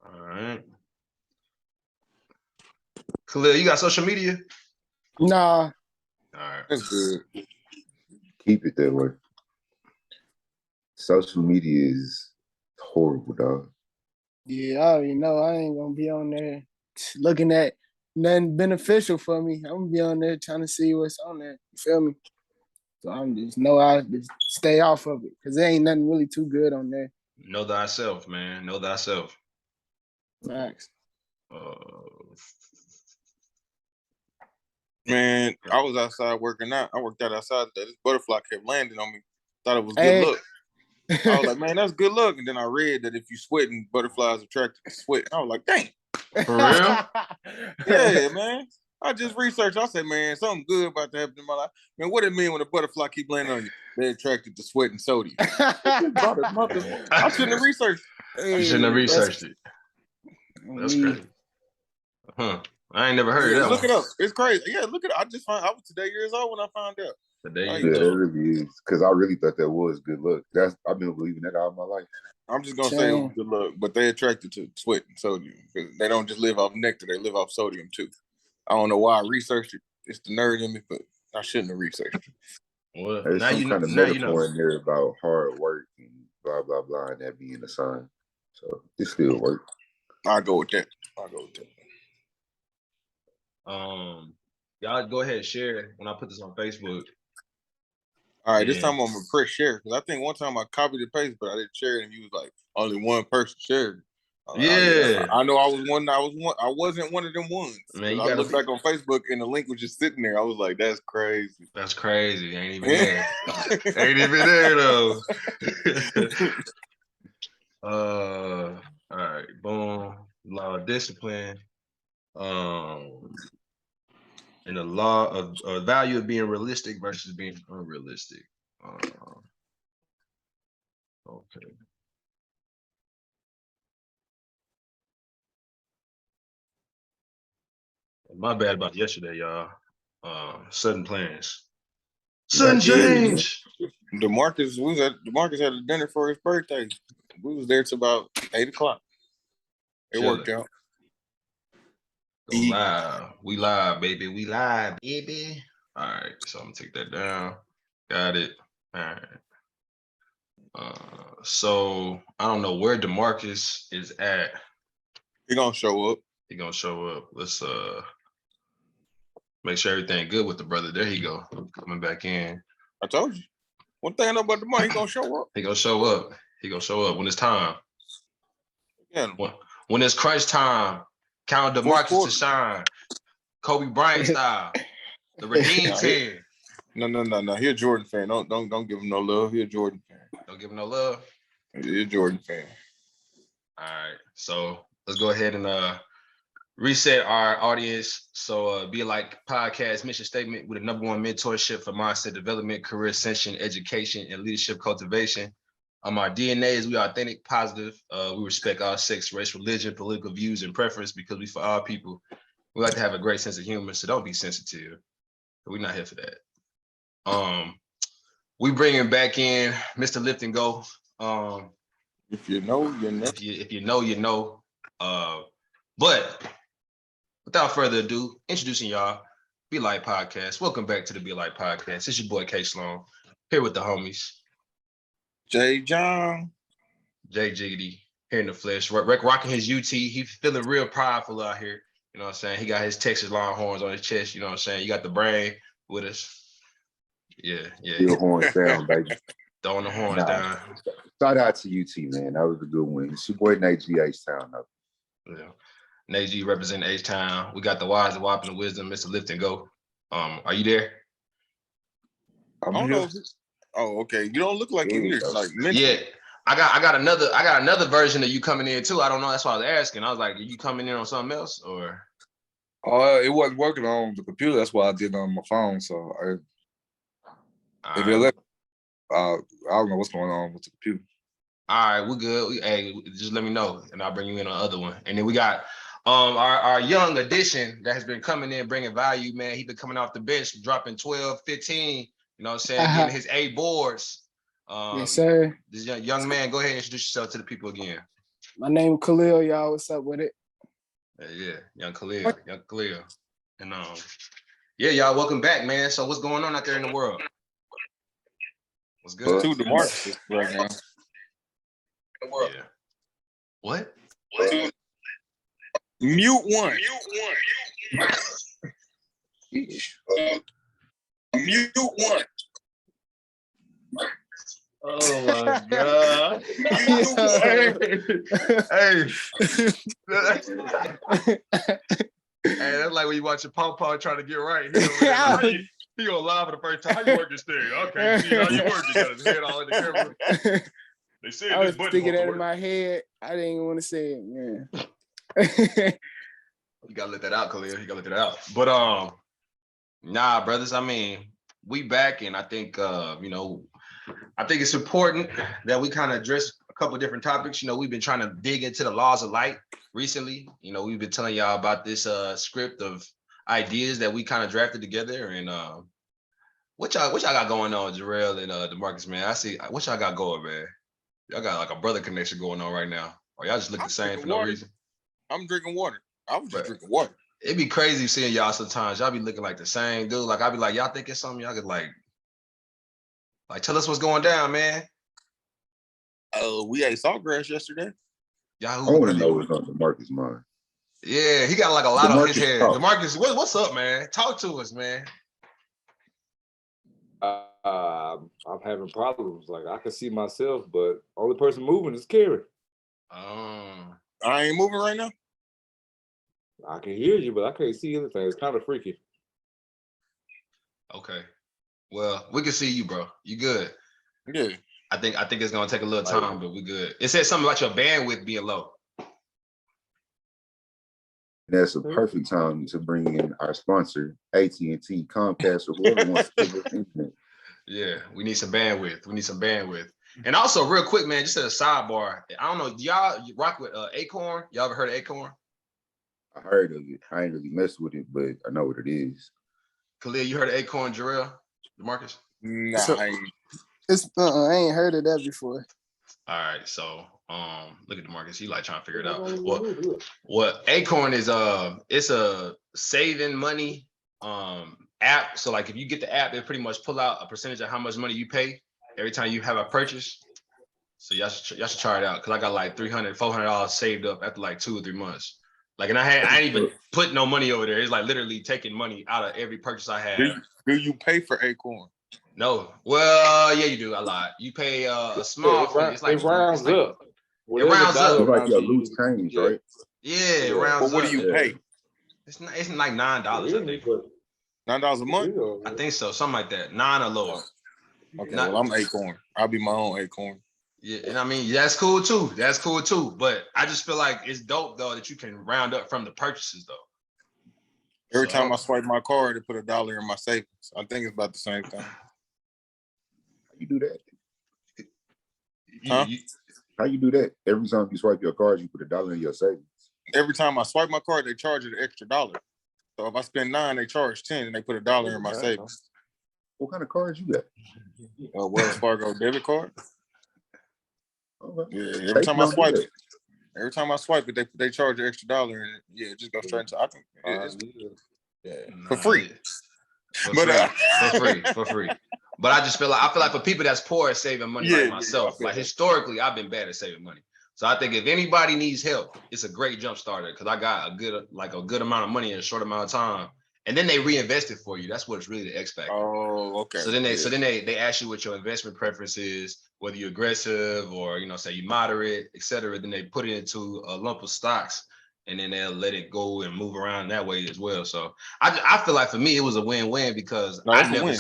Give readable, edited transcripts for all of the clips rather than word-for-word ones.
All right. Khalil, you got social media? Nah. All right. That's good. Keep it that way. Social media is horrible, dog. Yeah, I already know. I ain't gonna be on there looking at nothing beneficial for me. I'm gonna be on there trying to see what's on there. You feel me? So I'm just I just stay off of it because there ain't nothing really too good on there. Know thyself, man. Know thyself. Facts. Man, I was outside working out. I worked out outside. This butterfly kept landing on me. Thought it was good luck. I was like, man, that's good luck. And then I read that if you sweating, butterflies attracted to sweat. I was like, dang. For real? Yeah, man. I just researched. I said, man, something good about to happen in my life. Man, what it mean when a butterfly keep landing on you? They're attracted to sweat and sodium. I shouldn't have researched. You shouldn't have researched it. That's crazy. Huh. I ain't never heard of that. Look it up. It's crazy. Yeah, look it up. I was today years old when I found out. Today yeah, it really is. Because I really thought that was good luck. I've been believing that all my life. I'm just gonna say it was good luck, but they attracted to sweat and sodium because they don't just live off nectar; they live off sodium too. I don't know why I researched it. It's the nerd in me, but I shouldn't have researched it. Well, there's now some you kind know, of now metaphor you know. in there about hard work and blah blah blah, and that being a sign. So it still works. I'll go with that. Y'all go ahead and share when I put this on Facebook. All right, this time I'm gonna press share because I think one time I copied and pasted, but I didn't share it, and you was like, only one person shared. Yeah, I know I was one. I wasn't one of them ones. Man, I looked back on Facebook and the link was just sitting there. I was like, that's crazy. That's crazy. Ain't even there. Ain't even there though. All right, boom. Law of discipline. And the law of value of being realistic versus being unrealistic. Okay. My bad about yesterday, y'all. Sudden plans. Sudden change. DeMarcus had a dinner for his birthday. We was there till about 8 o'clock. It worked out. Go live. We live, baby. We live, baby. All right, so I'm gonna take that down. Got it. All right. So I don't know where DeMarcus is at. He gonna show up. Let's make sure everything good with the brother. There he go. Coming back in. I told you. One thing I know about DeMarcus, he gonna show up. He gonna show up. He gonna show up when it's time. Yeah. When it's crunch time, count DeMarcus to shine. Kobe Bryant style. The redeem team. No. He a Jordan fan. Don't give him no love. He a Jordan fan. Don't give him no love. He a Jordan fan. All right. So let's go ahead and reset our audience. So Be Like Podcast mission statement with the #1 mentorship for mindset development, career ascension, education, and leadership cultivation. Our DNA is we are authentic, positive. We respect all sex, race, religion, political views, and preference because we for all people. We like to have a great sense of humor, so don't be sensitive. We're not here for that. We bringing back in MrliftN'Go. If you know, you know. If you know, you know. But without further ado, introducing y'all, Be Like Podcast. Welcome back to the Be Like Podcast. It's your boy K.Sloan, here with the homies. J.Jones. Jay Jiggity, here in the flesh. Rocking his UT. He's feeling real prideful out here. You know what I'm saying? He got his Texas Longhorns on his chest. You know what I'm saying? You got the brain with us. Yeah. Still horns down, baby. Throwing the horns down. Shout out to UT, man. That was a good win. It's your boy Nate G H-Town though. Yeah. Nate G representing H-Town. We got the wise, the whopping, the wisdom, MrliftN'Go. Are you there? I don't know. Oh, okay. You don't look like you. Like yeah. I got another version of you coming in too. I don't know. That's why I was asking. I was like, are you coming in on something else or? It wasn't working on the computer. That's why I did it on my phone. So I don't know what's going on with the computer. All right, we're good. Hey, just let me know, and I'll bring you in on the other one. And then we got our young addition that has been coming in, bringing value, man. He's been coming off the bench, dropping 12, 15, you know what I'm saying, getting his A boards. Yes, sir. This young man, go ahead and introduce yourself to the people again. My name Khalil, y'all. What's up with it? Yeah, young Khalil. And yeah, y'all, welcome back, man. So what's going on out there in the world? What's good? Two DeMarcus right now. Yeah. What? Mute one. Mute one. Oh my god. Hey. Hey, that's like when you watch your pom-pom trying to get right. He gonna lie for the first time. How you work this thing? Okay, see how you work. You got his head all in the camera. They said I was this button thinking that in work. my head. I didn't even want to say it, man. You gotta let that out, Khalil. You gotta let that out. But nah, brothers. I mean, we back, and I think I think it's important that we kind of address a couple of different topics. We've been trying to dig into the laws of light recently. We've been telling y'all about this script of ideas that we kind of drafted together. And what y'all got going on, Jarrell and DeMarcus, man? I see what y'all got going, man. Y'all got like a brother connection going on right now. Or y'all just look the same for no reason. I'm drinking water. I was just drinking water. It'd be crazy seeing y'all sometimes. Y'all be looking like the same dude. Like I'll be like, y'all think it's something? Y'all could like tell us what's going down, man. We ate saltgrass yesterday. Y'all, I want to know what's on DeMarcus' mind. Yeah, he got like a lot on his head. Talk. DeMarcus, what's up, man? Talk to us, man. I'm having problems. Like I can see myself, but only person moving is Kerry. I ain't moving right now. I can hear you, but I can't see anything. It's kind of freaky. Okay. Well, we can see you, bro. You good? Yeah. I think it's gonna take a little time, but we good. It said something about your bandwidth being low. That's a perfect time to bring in our sponsor, AT&T, Comcast, or whoever wants to give us internet. Yeah, we need some bandwidth. And also, real quick, man, just as a sidebar, I don't know, do y'all rock with Acorn? Y'all ever heard of Acorn? I heard of it. I ain't really messed with it, but I know what it is. Khalil, you heard of Acorn, Jarrell, DeMarcus? Nah, I ain't heard of that before. All right, so look at DeMarcus. He like trying to figure it out. What Acorn is it's a saving money app. So like if you get the app, they pretty much pull out a percentage of how much money you pay every time you have a purchase. So y'all should try it out, because I got like $300-$400 saved up after like 2 or 3 months. Like, and I ain't even put no money over there. It's like literally taking money out of every purchase I have. Do you pay for Acorn? No. Well, yeah, you do a lot. You pay a small fee. It's like it rounds up. It rounds up. It's like your loose change, right? Yeah, it rounds up. But what do you pay? It's like $9, I think. $9 a month? I think so, something like that. 9 or lower. Okay, well, I'm Acorn. I'll be my own Acorn. Yeah, and I mean, that's cool too. But I just feel like it's dope though that you can round up from the purchases though. Every time I swipe my card, it put $1 in my savings. I think it's about the same thing. How you do that? Huh? How you do that? Every time you swipe your card, you put $1 in your savings. Every time I swipe my card, they charge it an extra $1. So if I spend 9, they charge 10, and they put $1 in my savings. What kind of cards you got? Wells Fargo debit card. Okay. Yeah, every time I swipe it, they charge an extra $1, and it just goes straight into. I think for free. For free. But I just feel like for people that's poor at saving money like myself, like historically, I've been bad at saving money. So I think if anybody needs help, it's a great jump starter, because I got a good amount of money in a short amount of time. And then they reinvest it for you. That's what's really the X factor. Oh, okay. So then they ask you what your investment preference is, whether you're aggressive or say you moderate, etc. Then they put it into a lump of stocks, and then they'll let it go and move around that way as well. So I feel like for me it was a win-win, because I never,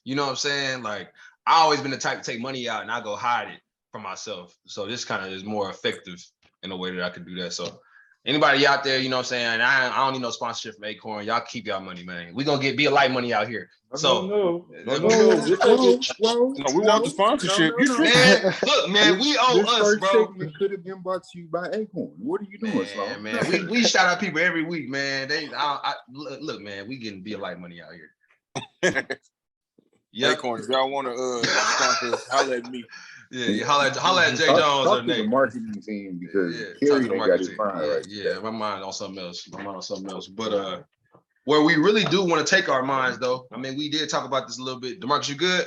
you know what I'm saying? Like I always been the type to take money out and I go hide it for myself. So this kind of is more effective in a way that I could do that. So anybody out there, you know what I'm saying? I don't need no sponsorship from Acorn. Y'all keep y'all money, man. We gonna be a light money out here. No. We want the sponsorship. Man, look, man, we owe us, bro. It could have been brought to you by Acorn. What are you doing, Sloan? Man, we shout out people every week, man. Look, man, we getting be a light money out here. Acorn, if y'all want to sponsor, holler at me. Yeah, holla at J.Jones or Talk to the Nate. marketing team because Yeah, talk Kerry to the ain't got marketing his team. mind right. Yeah, my mind on something else. But where we really do want to take our minds, though, I mean, we did talk about this a little bit. DeMarcus, you good?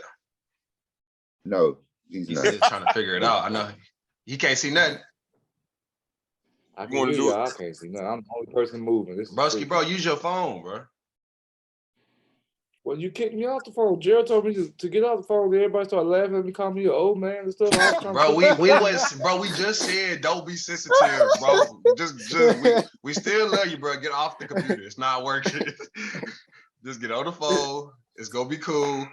No, he's not. Still trying to figure it out. I know he can't see nothing. I can hear y'all. I can't see nothing. I'm the only person moving. This is Broski, bro, use your phone, bro. Well, you kicked me off the phone. Gerald told me to get off the phone. Everybody started laughing at me, calling me an old man and stuff. I was trying we just said don't be sensitive, bro. We still love you, bro. Get off the computer. It's not working. Just get on the phone. It's gonna be cool.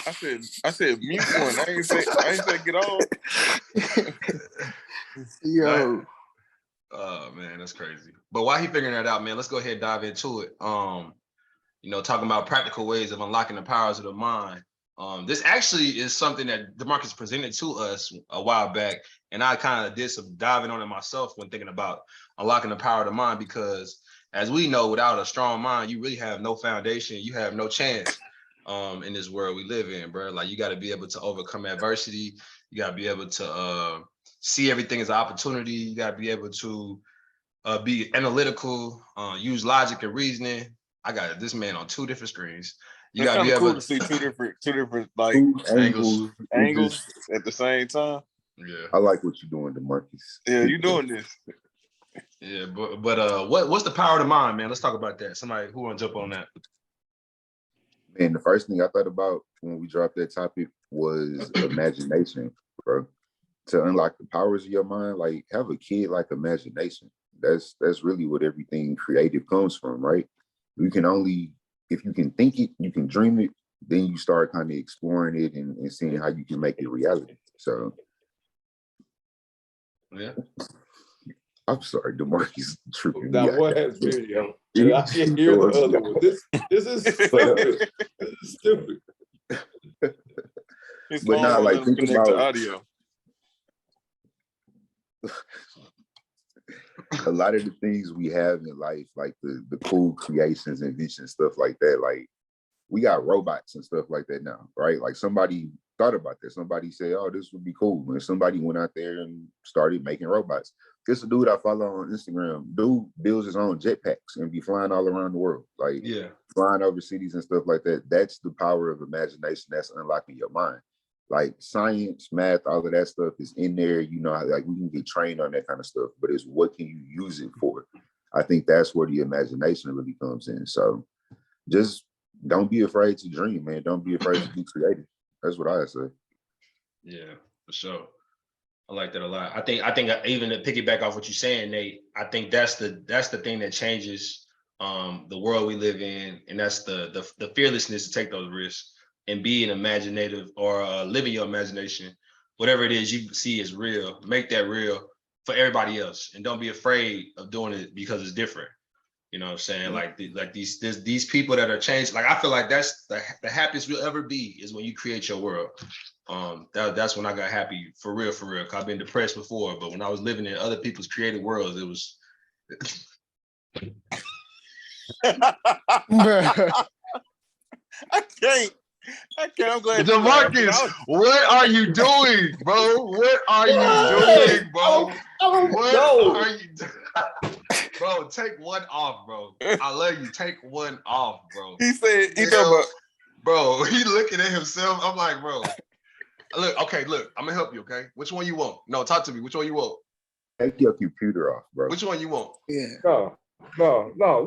I said mute one. I ain't say get off. Yo. Oh man, that's crazy. But while he figuring that out, man, let's go ahead and dive into it. Talking about practical ways of unlocking the powers of the mind. This actually is something that DeMarcus presented to us a while back, and I kind of did some diving on it myself when thinking about unlocking the power of the mind, because as we know, without a strong mind, you really have no foundation. You have no chance in this world we live in, bro. Like, you got to be able to overcome adversity. You got to be able to see everything as an opportunity. You got to be able to be analytical, use logic and reasoning. I got this man on two different screens. You It's gotta kind be of able cool to see two different like angles at the same time. Yeah, I like what you're doing, DeMarcus. Yeah, you doing this. Yeah, but what's the power of the mind, man? Let's talk about that. Somebody who want to jump on that? Man, the first thing I thought about when we dropped that topic was imagination, bro. To unlock the powers of your mind, like, have a kid like imagination. That's really what everything creative comes from, right? You can only, if you can think it, you can dream it, then you start kind of exploring it and seeing how you can make it reality. So yeah. I'm sorry, DeMarcus tripping. That one has video. And I can't hear the other one. This is stupid. This is stupid. But now, like, think about audio. A lot of the things we have in life, like the cool creations, inventions, stuff like that, like, we got robots and stuff like that now, right? Like, somebody thought about that. Somebody said, oh, this would be cool. And somebody went out there and started making robots. There's a dude I follow on Instagram. Dude builds his own jetpacks and be flying all around the world, like, yeah, flying over cities and stuff like that. That's the power of imagination. That's unlocking your mind. Like, science, math, all of that stuff is in there. You know, like, we can get trained on that kind of stuff, but it's what can you use it for? I think that's where the imagination really comes in. So just don't be afraid to dream, man. Don't be afraid to be creative. That's what I say. Yeah, for sure. I like that a lot. I think even to piggyback off what you're saying, Nate, I think that's the thing that changes the world we live in, and that's the fearlessness to take those risks and be an imaginative or live in your imagination. Whatever it is you see is real, make that real for everybody else, and don't be afraid of doing it because it's different. You know what I'm saying? Like these people that are changed. Like, I feel like that's the happiest you'll ever be is when you create your world. That's when I got happy for real. Cause I've been depressed before, but when I was living in other people's creative worlds, it was. I can't. I'm glad. DeMarcus, what are you doing, bro? What are you doing, bro? What are you doing? Bro, take one off, bro. I love you. Take one off, bro. He said, he talking about, bro, he looking at himself. I'm like, bro. Look, I'm gonna help you, okay? Which one you want? No, talk to me. Which one you want? Take your computer off, bro. Which one you want? Yeah. No.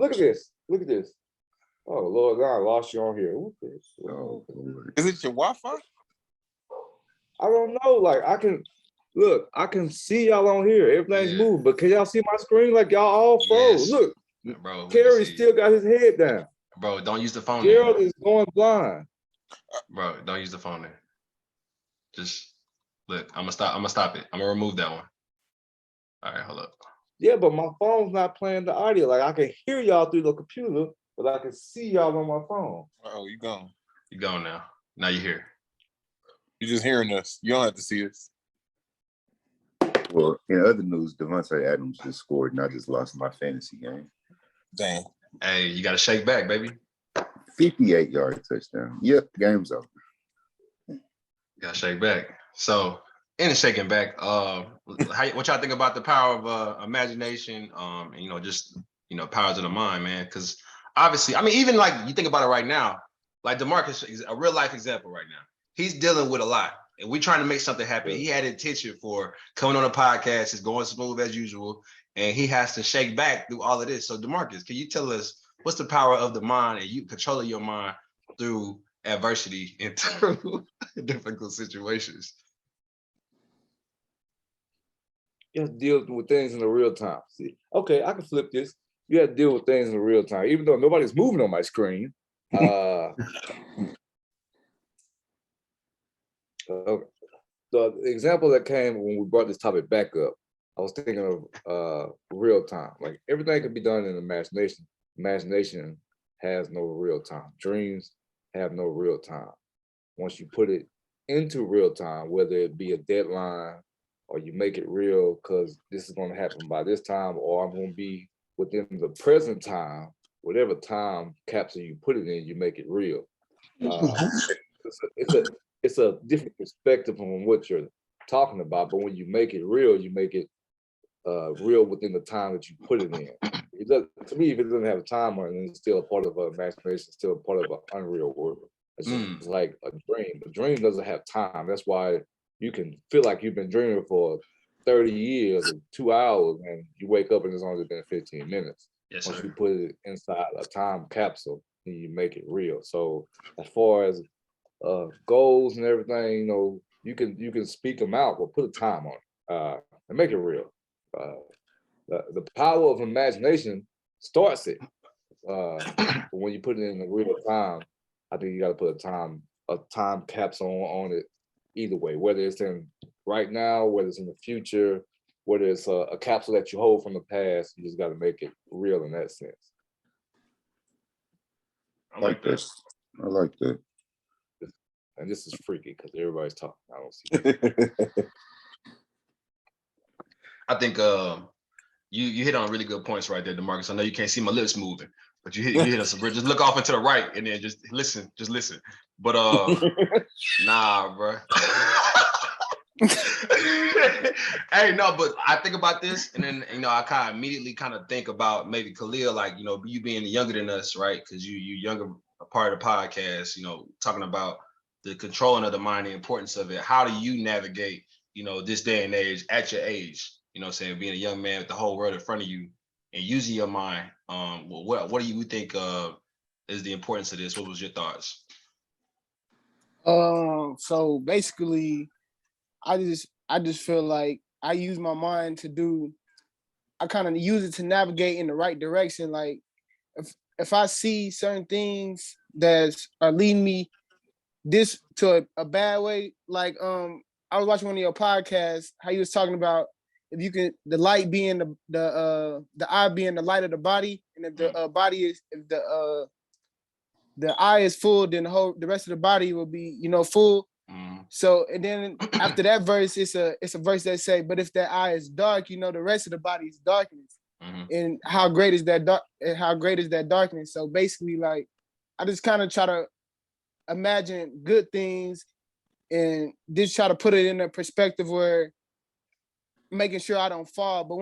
Look at this. Oh Lord, God, I lost you on here. Who's this? Oh, Lord. is it your Wi-Fi? I don't know. Like, I can see y'all on here. Everything's moving, but can y'all see my screen? Like, y'all all froze. Yes. Look, bro. Kerry still got his head down. Bro, don't use the phone. Gerald is going blind. Bro, don't use the phone there. Just look. I'm gonna stop it. I'm gonna remove that one. All right, hold up. Yeah, but my phone's not playing the audio. Like, I can hear y'all through the computer, but I can see y'all on my phone. Oh, you gone. You gone now. Now you're here. You're just hearing us. You don't have to see us. Well, in other news, Devontae Adams just scored, and I just lost my fantasy game. Dang. Hey, you got to shake back, baby. 58-yard touchdown. Yep, game's over. You got to shake back. So, in shaking back, what y'all think about the power of imagination? And, just powers of the mind, man. Because obviously, I mean, even like you think about it right now, like DeMarcus is a real life example right now. He's dealing with a lot, and we're trying to make something happen. He had intention for coming on a podcast. It's going smooth as usual, and he has to shake back through all of this. So, DeMarcus, can you tell us what's the power of the mind and you controlling your mind through adversity and through difficult situations? You have to deal with things in the real time. See, okay, I can flip this. You have to deal with things in the real time, even though nobody's moving on my screen. The example that came when we brought this topic back up, I was thinking of real time. Like everything can be done in imagination. Imagination has no real time. Dreams have no real time. Once you put it into real time, whether it be a deadline or you make it real because this is going to happen by this time, or I'm going to be within the present time, whatever time capsule you put it in, you make it real. It's a different perspective on what you're talking about, but when you make it real, you make it real within the time that you put it in. It does, to me, if it doesn't have a time on it, it's still a part of an imagination, still a part of an unreal world. It's just like a dream. The dream doesn't have time. That's why you can feel like you've been dreaming for 30 years or 2 hours, and you wake up and it's only been 15 minutes. Yes, Once sir. you put it inside a time capsule, then you make it real. So as far as goals and everything, you can speak them out, but put a time on it and make it real. The power of imagination starts it. But when you put it in the real time, I think you got to put a time capsule on it. Either way, whether it's in right now, whether it's in the future, whether it's a capsule that you hold from the past, you just got to make it real in that sense. I like this. I like that. And this is freaky because everybody's talking. I don't see it. I think you hit on really good points right there, DeMarcus. I know you can't see my lips moving, but you hit us. Just look off into the right and then just listen. But nah, bro. Hey, no, but I think about this, and then I kind of immediately think about maybe Khalil, like you being younger than us, right? Because you younger part of the podcast, talking about the controlling of the mind, the importance of it. How do you navigate, this day and age at your age? Saying being a young man with the whole world in front of you and using your mind. What do you think is the importance of this? What was your thoughts? So basically, I just feel like I use my mind I kind of use it to navigate in the right direction. Like if I see certain things that are leading me this to a bad way, like I was watching one of your podcasts, how you was talking about if you can, the light being the eye being the light of the body, and if the body is, if the eye is full, then the rest of the body will be full. So and then after that verse, it's a verse that say, but if that eye is dark, the rest of the body is darkness. And how great is that darkness? So basically, like I just kind of try to imagine good things and just try to put it in a perspective where making sure I don't fall. But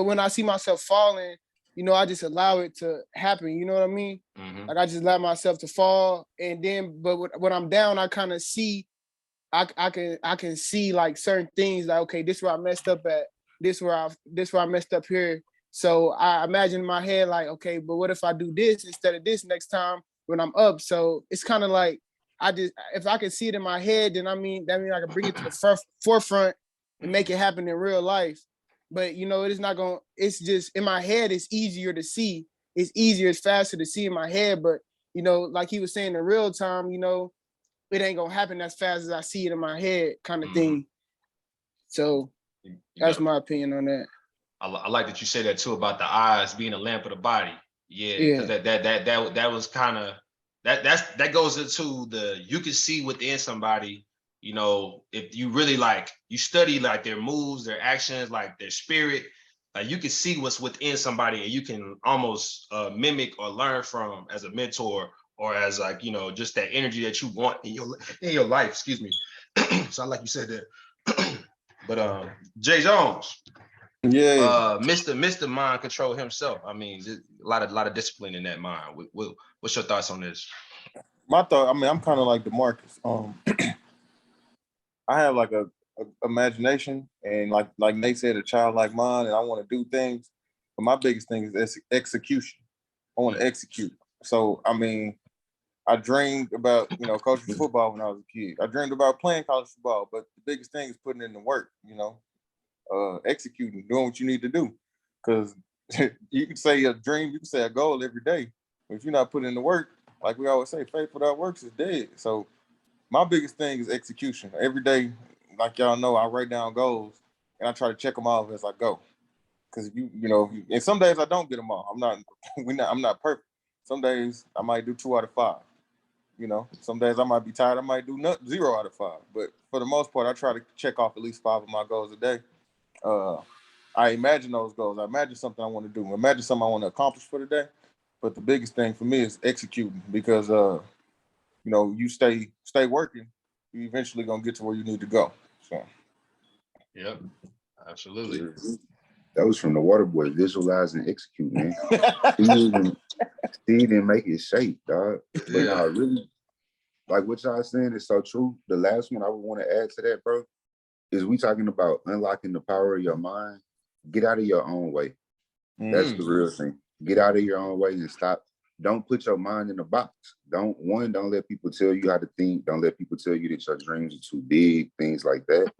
when I see myself falling, I just allow it to happen. You know what I mean? Like I just allow myself to fall, and then but when I'm down, I kind of see. I can see like certain things like, okay, this is where I messed up at, this where I messed up here. So I imagine in my head like, okay, but what if I do this instead of this next time when I'm up? So it's kind of like if I can see it in my head, then that means I can bring it to the forefront and make it happen in real life. But it is not going. It's just in my head. It's easier to see. It's faster to see in my head. But like he was saying in real time, it ain't gonna happen as fast as I see it in my head, kind of thing. So that's my opinion on that. I like that you say that too about the eyes being a lamp of the body. Yeah, because that was kind of that goes into you can see within somebody. If you really you study like their moves, their actions, like their spirit, you can see what's within somebody, and you can almost mimic or learn from as a mentor, or as just that energy that you want in your life. Excuse me. So I like you said that. But J.Jones, Yeah. Mr. Mind Control himself. I mean, a lot of discipline in that mind. What's your thoughts on this? My thought, I mean, I'm kind of like DeMarcus. I have like a imagination and like Nate said, a childlike mind, and I want to do things. But my biggest thing is execution. I want to execute. So I mean, I dreamed about coaching football when I was a kid. I dreamed about playing college football, but the biggest thing is putting in the work. Executing, doing what you need to do. Because you can say a dream, you can say a goal every day, but if you're not putting in the work, like we always say, faith without works is dead. So my biggest thing is execution. Every day, like y'all know, I write down goals and I try to check them off as I go. Because and some days I don't get them all. I'm not perfect. Some days I might do 2 out of 5. Some days I might be tired. I might do 0 out of 5. But for the most part, I try to check off at least 5 of my goals a day. I imagine those goals. I imagine something I want to do. Imagine something I want to accomplish for the day. But the biggest thing for me is executing because you stay working, you eventually gonna get to where you need to go. So Yep, absolutely. That was from the Water Boy. Visualize and execute, man. He didn't make it shape, dog. But no, really, like what y'all saying is so true. The last one I would want to add to that, bro, is we talking about unlocking the power of your mind. Get out of your own way. That's the real thing. Get out of your own way and stop. Don't put your mind in a box. Don't let people tell you how to think. Don't let people tell you that your dreams are too big, things like that.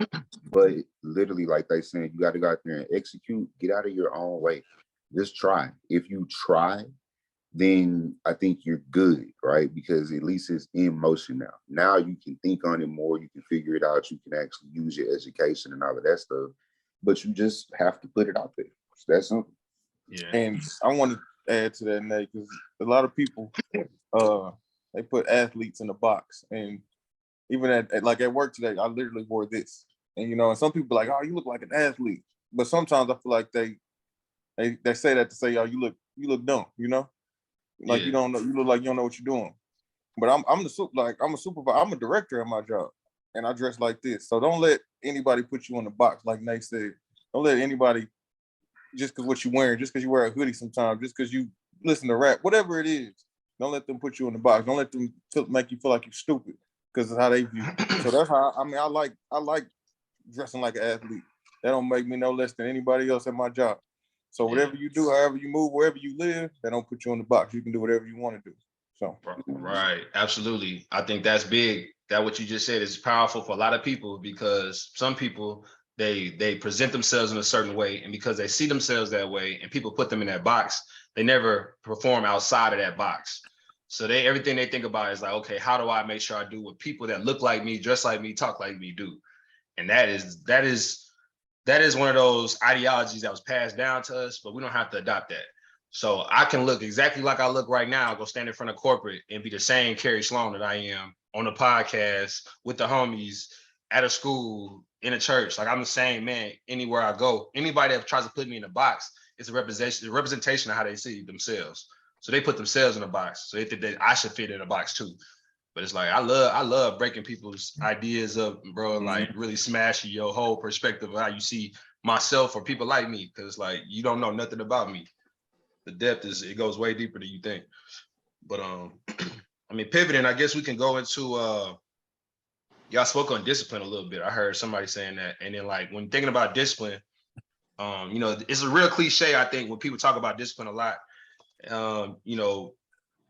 But literally, like they saying, you got to go out there and execute. Get out of your own way. Just try. If you try, then I think you're good, right? Because at least it's in motion now. Now you can think on it more. You can figure it out. You can actually use your education and all of that stuff. But you just have to put it out there. It's that simple. Yeah. And I want to add to that, Nate, because a lot of people, they put athletes in a box. And even at work today, I literally wore this. And some people are like, oh, you look like an athlete. But sometimes I feel like they say that to say, oh, you look dumb, like you don't know, you look like you don't know what you're doing. But I'm a supervisor, I'm a director at my job, and I dress like this. So don't let anybody put you in the box, like Nate said. Don't let anybody just because what you're wearing, just because you wear a hoodie sometimes, just because you listen to rap, whatever it is. Don't let them put you in the box. Don't let them make you feel like you're stupid because of how they view you. So that's how I like dressing like an athlete. That don't make me no less than anybody else at my job. So whatever you do, however you move, wherever you live, they don't put you in the box. You can do whatever you want to do. So right, absolutely. I think that's big. That what you just said is powerful for a lot of people because some people they present themselves in a certain way, and because they see themselves that way, and people put them in that box, they never perform outside of that box. So everything they think about is like, okay, how do I make sure I do what people that look like me, dress like me, talk like me do? And that is one of those ideologies that was passed down to us, but we don't have to adopt that. So I can look exactly like I look right now, go stand in front of corporate and be the same K.Sloan that I am on the podcast with the homies at a school, in a church. Like I'm the same man anywhere I go. Anybody that tries to put me in a box, it's a representation of how they see themselves. So they put themselves in a box. So they think that I should fit in a box too. But it's like I love breaking people's ideas up, bro, like really smashing your whole perspective of how you see myself or people like me. Cause like you don't know nothing about me. The depth it goes way deeper than you think. But I mean, pivoting, I guess we can go into y'all spoke on discipline a little bit. I heard somebody saying that. And then like when thinking about discipline, it's a real cliche, I think, when people talk about discipline a lot.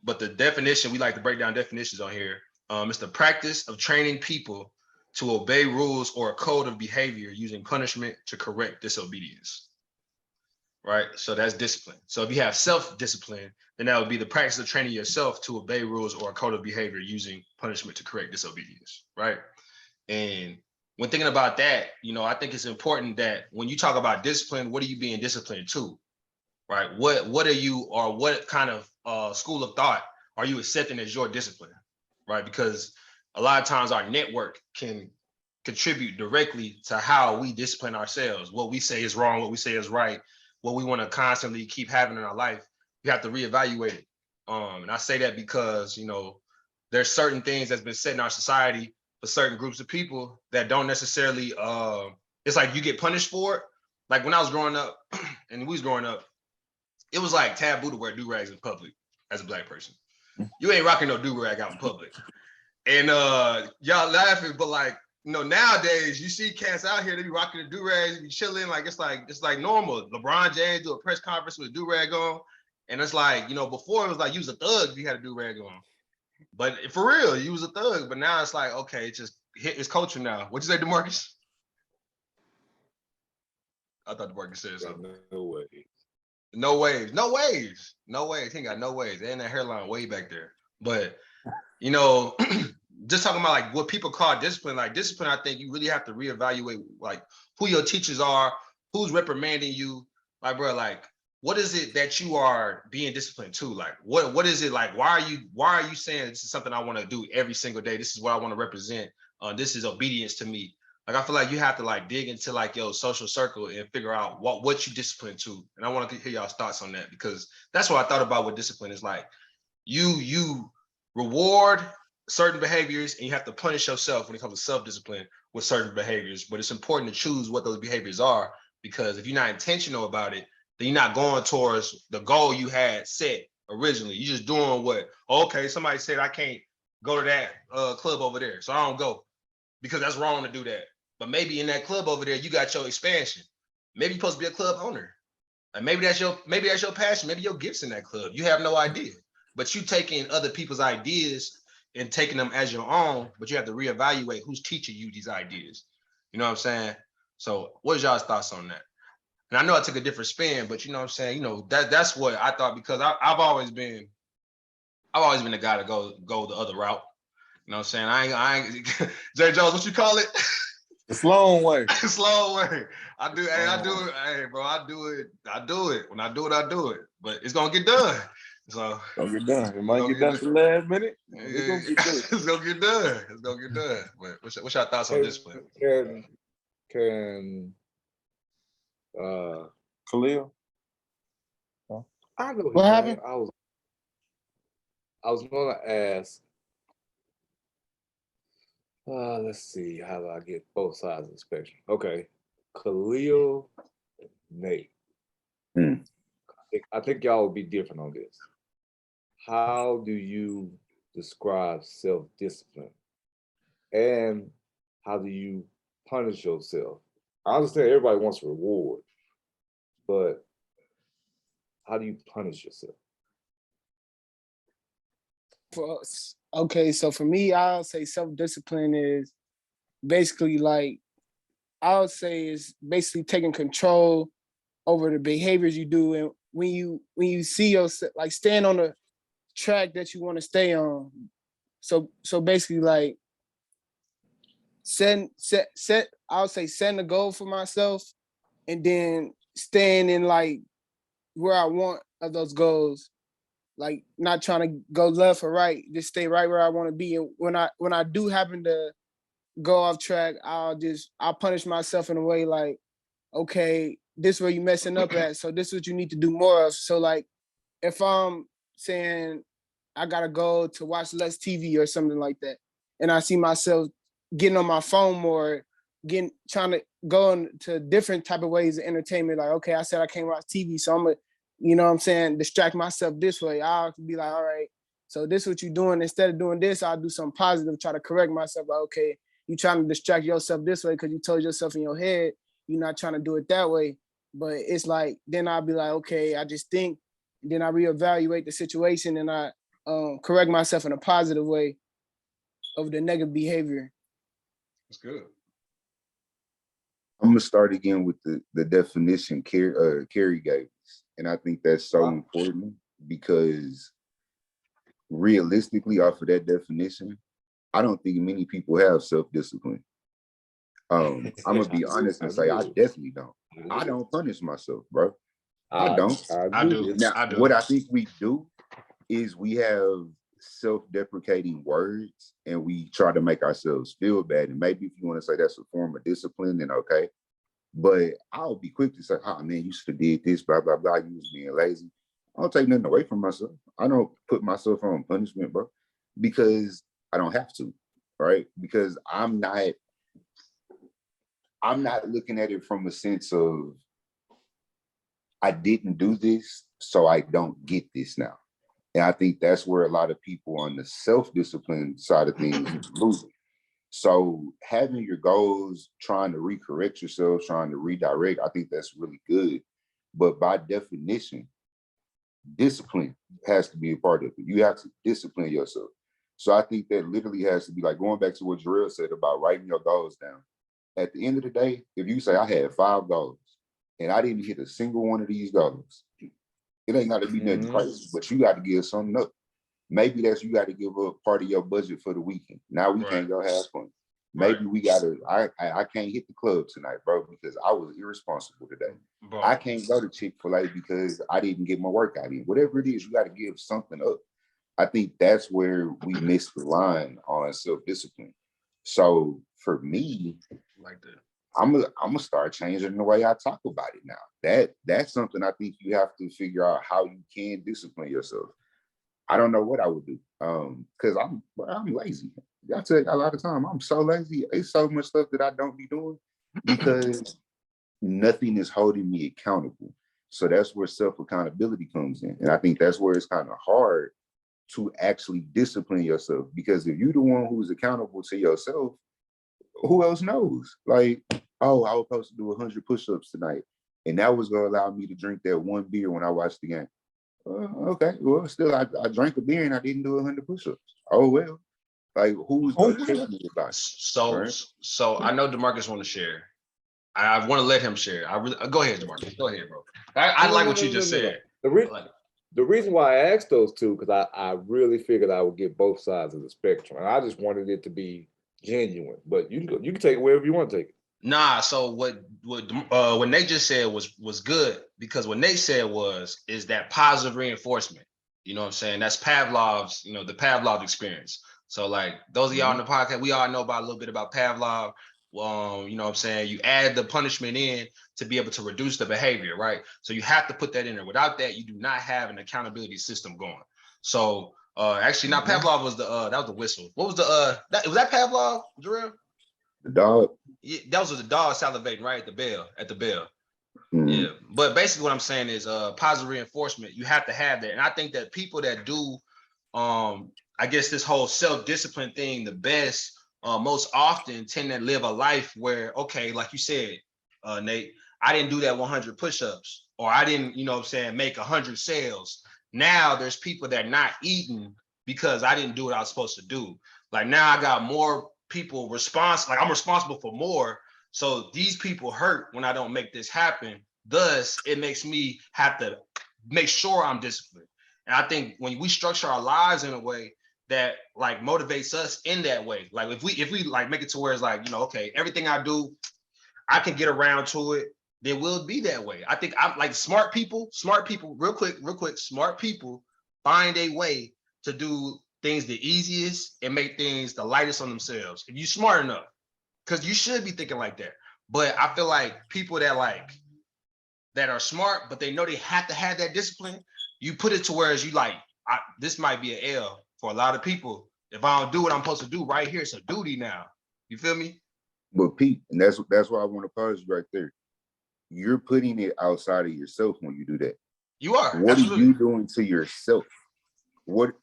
But the definition, we like to break down definitions on here. It's the practice of training people to obey rules or a code of behavior using punishment to correct disobedience. Right? So that's discipline. So if you have self-discipline, then that would be the practice of training yourself to obey rules or a code of behavior using punishment to correct disobedience. Right? And when thinking about that, I think it's important that when you talk about discipline, what are you being disciplined to? Right? What are you, or what kind of school of thought are you accepting as your discipline? Right? Because a lot of times our network can contribute directly to how we discipline ourselves. What we say is wrong, what we say is right, what we want to constantly keep having in our life. We have to reevaluate it. And I say that because, there's certain things that's been set in our society for certain groups of people that don't necessarily it's like you get punished for it. Like when I was growing up and we was growing up, it was like taboo to wear do-rags in public as a Black person. You ain't rocking no do-rag out in public. And y'all laughing, but like, you know, nowadays you see cats out here, they be rocking the do-rags, be chilling, like it's like normal. LeBron James do a press conference with a do-rag on. And it's like, you know, before it was like you was a thug if you had a do-rag on. But for real, you was a thug. But now it's like, okay, it's culture now. What'd you say, DeMarcus? I thought DeMarcus said something. No way. No waves. No waves. No waves. He ain't got no waves. And that hairline way back there. But, you know, just talking about like what people call discipline, like discipline, I think you really have to reevaluate like who your teachers are, who's reprimanding you. Like, bro, like, what is it that you are being disciplined to? Like, what is it like? Why are you saying this is something I want to do every single day? This is what I want to represent. This is obedience to me. Like, I feel like you have to like dig into like your social circle and figure out what you discipline to. And I want to hear y'all's thoughts on that, because that's what I thought about what discipline is like. You reward certain behaviors and you have to punish yourself when it comes to self-discipline with certain behaviors. But it's important to choose what those behaviors are, because if you're not intentional about it, then you're not going towards the goal you had set originally. You're just doing what, okay, somebody said I can't go to that club over there, so I don't go because that's wrong to do that. But maybe in that club over there, you got your expansion. Maybe you're supposed to be a club owner. And maybe that's your passion. Maybe your gifts in that club. You have no idea. But you taking other people's ideas and taking them as your own, but you have to reevaluate who's teaching you these ideas. You know what I'm saying? So what is y'all's thoughts on that? And I know I took a different spin, but you know what I'm saying? You know, that's what I thought, because I've always been the guy to go the other route. You know what I'm saying? I ain't J.Jones, what you call it? The Sloan way. Slow way. I do it. Hey, bro, I do it. When I do it, I do it. But it's gonna get done. So Don't get done. It might get done at the last minute. It's gonna get done. It's gonna get done. But what's your thoughts on discipline? Can Khalil? I know what happened? I was gonna ask. Let's see, how do I get both sides of the spectrum? Okay, Khalil, Nate. I think y'all will be different on this. How do you describe self-discipline? And how do you punish yourself? I understand everybody wants a reward, but how do you punish yourself? Okay, so for me, I'll say self-discipline is basically like, I'll say is basically taking control over the behaviors you do. And when you see yourself, like staying on the track that you want to stay on. So basically like I'll say setting a goal for myself and then staying in like where I want of those goals. Like not trying to go left or right, just stay right where I want to be. And when I do happen to go off track, I'll punish myself in a way like, okay, this is where you messing up at, so this is what you need to do more of. So like if I'm saying I gotta go to watch less TV or something like that, and I see myself getting on my phone more, trying to go into different type of ways of entertainment, like, okay, I said I can't watch TV, so I'm gonna, you know what I'm saying, distract myself this way. I'll be like, all right, so this is what you're doing. Instead of doing this, I'll do something positive, try to correct myself. Like, okay, you trying to distract yourself this way because you told yourself in your head you're not trying to do it that way. But it's like, then I'll be like, okay, I just think, then I reevaluate the situation and I correct myself in a positive way of the negative behavior. That's good. I'm gonna start again with the definition Carrie gave us, and I think that's so important, because realistically, off of that definition, I don't think many people have self-discipline. I'm gonna be honest and say I definitely don't. I don't punish myself, bro. I don't. I do. Now, I do. what I think we do is we have self-deprecating words and we try to make ourselves feel bad. And maybe if you want to say that's a form of discipline, then okay. But I'll be quick to say, oh man, you should have did this, blah, blah, blah. You was being lazy. I don't take nothing away from myself. I don't put myself on punishment, bro, because I don't have to. right? Because I'm not looking at it from a sense of I didn't do this, so I don't get this now. And I think that's where a lot of people on the self-discipline side of things lose it. So having your goals, trying to recorrect yourself, trying to redirect, I think that's really good. But by definition, discipline has to be a part of it. You have to discipline yourself. So I think that literally has to be like going back to what Jarrell said about writing your goals down. At the end of the day, if you say I had 5 goals and I didn't hit a single one of these goals, it ain't got to be nothing crazy, but you got to give something up. Maybe that's you got to give up part of your budget for the weekend. Now we can't go have fun. Maybe we gotta. I can't hit the club tonight, bro, because I was irresponsible today. Bro. I can't go to Chick-fil-A because I didn't get my workout in. Whatever it is, you got to give something up. I think that's where we miss the line on self-discipline. So for me, like that, I'm gonna start changing the way I talk about it now. That's something I think you have to figure out how you can discipline yourself. I don't know what I would do, because I'm lazy. I tell you a lot of time, I'm so lazy. It's so much stuff that I don't be doing because nothing is holding me accountable. So that's where self-accountability comes in. And I think that's where it's kind of hard to actually discipline yourself, because if you're the one who's accountable to yourself, who else knows? Like, oh, I was supposed to do 100 push-ups tonight, and that was going to allow me to drink that one beer when I watched the game. Okay, well, still, I drank a beer and I didn't do 100 push-ups. Oh, well. Like, who's going to check me about it? So I know DeMarcus want to share. I want to let him share. Go ahead, DeMarcus. Go ahead, bro. I like what you just said. The reason why I asked those two, because I really figured I would get both sides of the spectrum, and I just wanted it to be genuine. But you can take it wherever you want to take it. Nah, so what Nate just said was good, because what Nate said is that positive reinforcement. You know what I'm saying? That's Pavlov's, the Pavlov experience. So like those of y'all on the podcast, we all know about a little bit about Pavlov. You know what I'm saying? You add the punishment in to be able to reduce the behavior, right? So you have to put that in there. Without that, you do not have an accountability system going. So actually, not Pavlov was that was the whistle. What was was that Pavlov, Jarrell? The dog. Yeah, that was the dog salivating right at the bell. Yeah, but basically what I'm saying is positive reinforcement. You have to have that, and I think that people that do I guess this whole self-discipline thing the best most often tend to live a life where, okay, like you said, Nate, I didn't do that 100 push-ups, or I didn't, make 100 sales. Now there's people that are not eating because I didn't do what I was supposed to do. Like now I got more people like I'm responsible for more. So these people hurt when I don't make this happen. Thus, it makes me have to make sure I'm disciplined. And I think when we structure our lives in a way that like motivates us in that way, like if we like make it to where it's like, okay, everything I do, I can get around to it, then we'll be that way. I think I'm like smart people, real quick, smart people find a way to do things the easiest and make things the lightest on themselves. If you're smart enough, because you should be thinking like that. But I feel like people that are smart, but they know they have to have that discipline, you put it to where as you like, this might be an L for a lot of people. If I don't do what I'm supposed to do right here, it's a duty now. You feel me? But Pete, and that's why I want to pause you right there. You're putting it outside of yourself when you do that. You are. What absolutely. are you doing to yourself? What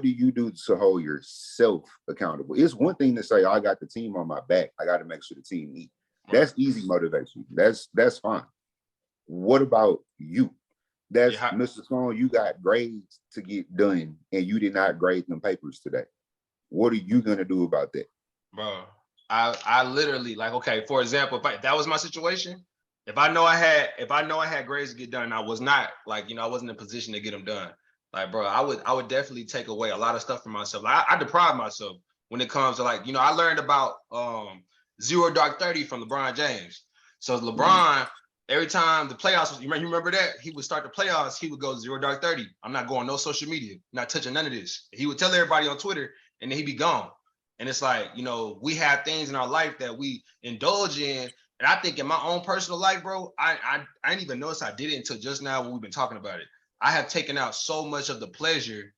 do you do to hold yourself accountable? It's one thing to say, I got the team on my back. I got to make sure the team eat. That's easy motivation. That's fine. What about you? That's Mr. Sloan, you got grades to get done and you did not grade them papers today. What are you going to do about that? Bro, I literally, like, okay, for example, if that was my situation, if I know I had grades to get done, I was not like, I wasn't in a position to get them done. Like, bro, I would definitely take away a lot of stuff from myself. I deprive myself when it comes to like, I learned about 0 dark 30 from LeBron James. So LeBron, every time the playoffs was, you remember that? He would start the playoffs, he would go 0 dark 30. I'm not going no social media, not touching none of this. He would tell everybody on Twitter and then he'd be gone. And it's like, we have things in our life that we indulge in. And I think in my own personal life, bro, I didn't even notice I did it until just now when we've been talking about it. I have taken out so much of the pleasure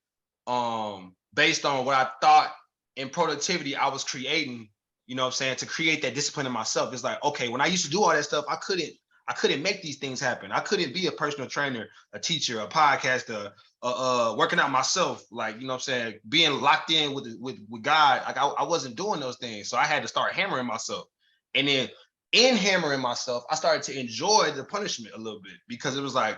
based on what I thought in productivity I was creating, you know what I'm saying, to create that discipline in myself. It's like, okay, when I used to do all that stuff, I couldn't make these things happen. I couldn't be a personal trainer, a teacher, a podcaster, working out myself, like, you know what I'm saying, being locked in with God. Like I wasn't doing those things. So I had to start hammering myself. And then in hammering myself, I started to enjoy the punishment a little bit, because it was like,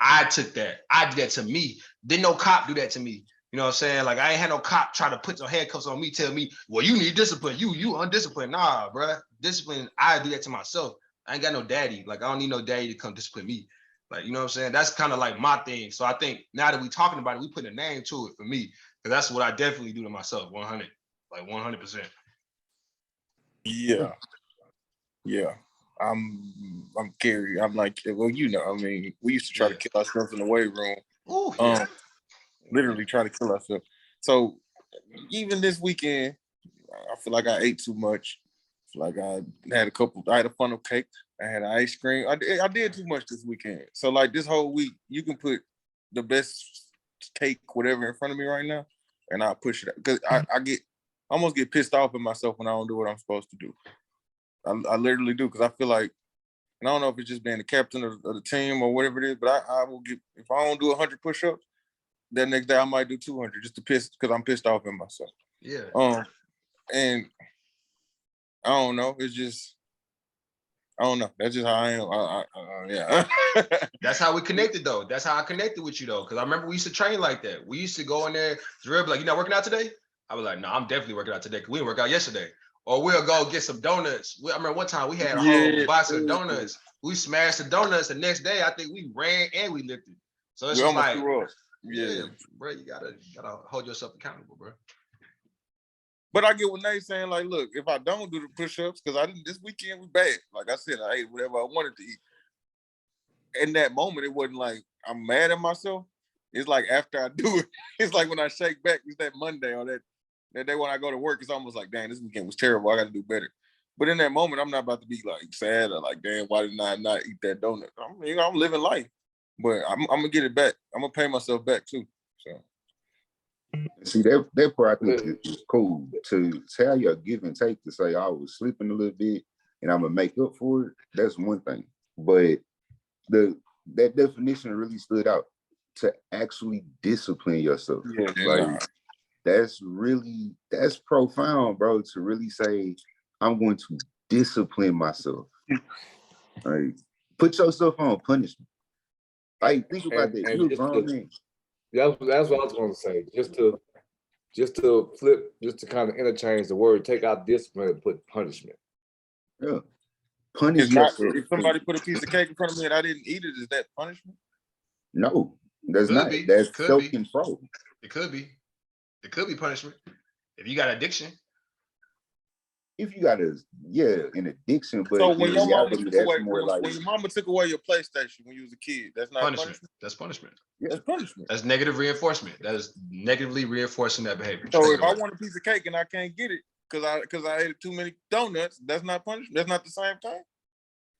I took that. I did that to me. Didn't no cop do that to me. You know what I'm saying? Like, I ain't had no cop try to put some handcuffs on me, tell me, well, you need discipline. You undisciplined. Nah, bro. Discipline, I do that to myself. I ain't got no daddy. Like, I don't need no daddy to come discipline me. Like, you know what I'm saying? That's kind of like my thing. So I think now that we talking about it, we put a name to it for me. Because that's what I definitely do to myself, 100. Like 100%. Yeah. Yeah. I'm Gary. I'm like, well, you know, I mean, we used to try to kill ourselves in the weight room. Ooh, yeah. Literally try to kill ourselves. So even this weekend, I feel like I ate too much. I feel like I had a funnel cake. I had ice cream. I did too much this weekend. So like this whole week, you can put the best cake, whatever, in front of me right now, and I'll push it, because I almost get pissed off at myself when I don't do what I'm supposed to do. I literally do, because I feel like, and I don't know if it's just being the captain of the team or whatever it is, but I will get, if I don't do 100 push-ups, that next day I might do 200 just to piss, because I'm pissed off at myself. Yeah. And I don't know. It's just, I don't know. That's just how I am. Yeah. That's how we connected, though. That's how I connected with you, though. Because I remember we used to train like that. We used to go in there, Drew, like, you not working out today? I was like, no, I'm definitely working out today, because we didn't work out yesterday. Or we'll go get some donuts. I remember one time we had a whole box of donuts. We smashed the donuts. The next day, I think we ran and we lifted. So it's just like, yeah, bro, you gotta hold yourself accountable, bro. But I get what Nate's saying. Like, look, if I don't do the push-ups, because this weekend was bad. Like I said, I ate whatever I wanted to eat. In that moment, it wasn't like I'm mad at myself. It's like after I do it, it's like when I shake back, it's that Monday or that day when I go to work, it's almost like, dang, this weekend was terrible. I got to do better. But in that moment, I'm not about to be like sad or like, damn, why did I not eat that donut? I'm living life, but I'm gonna get it back. I'm gonna pay myself back too. So. See, that part I think is cool, to tell your give and take, to say I was sleeping a little bit and I'm gonna make up for it. That's one thing, but that definition really stood out, to actually discipline yourself. Like that's profound, bro. To really say I'm going to discipline myself. Like put yourself on punishment. Like think about that. You're a grown man. That's what I was going to say. Just to flip, just to kind of interchange the word, take out discipline and put punishment. Yeah. Punish yourself. If somebody put a piece of cake in front of me and I didn't eat it, is that punishment? No, that's not. That's self-control. It could be. It could be punishment. If you got addiction. If you got an addiction, but so when your mama took away, like, when your mama took away your PlayStation when you was a kid, that's not punishment. That's punishment. Yeah, that's punishment. That's negative reinforcement. That is negatively reinforcing that behavior. So if I want a piece of cake and I can't get it because I ate too many donuts, that's not punishment. That's not the same thing.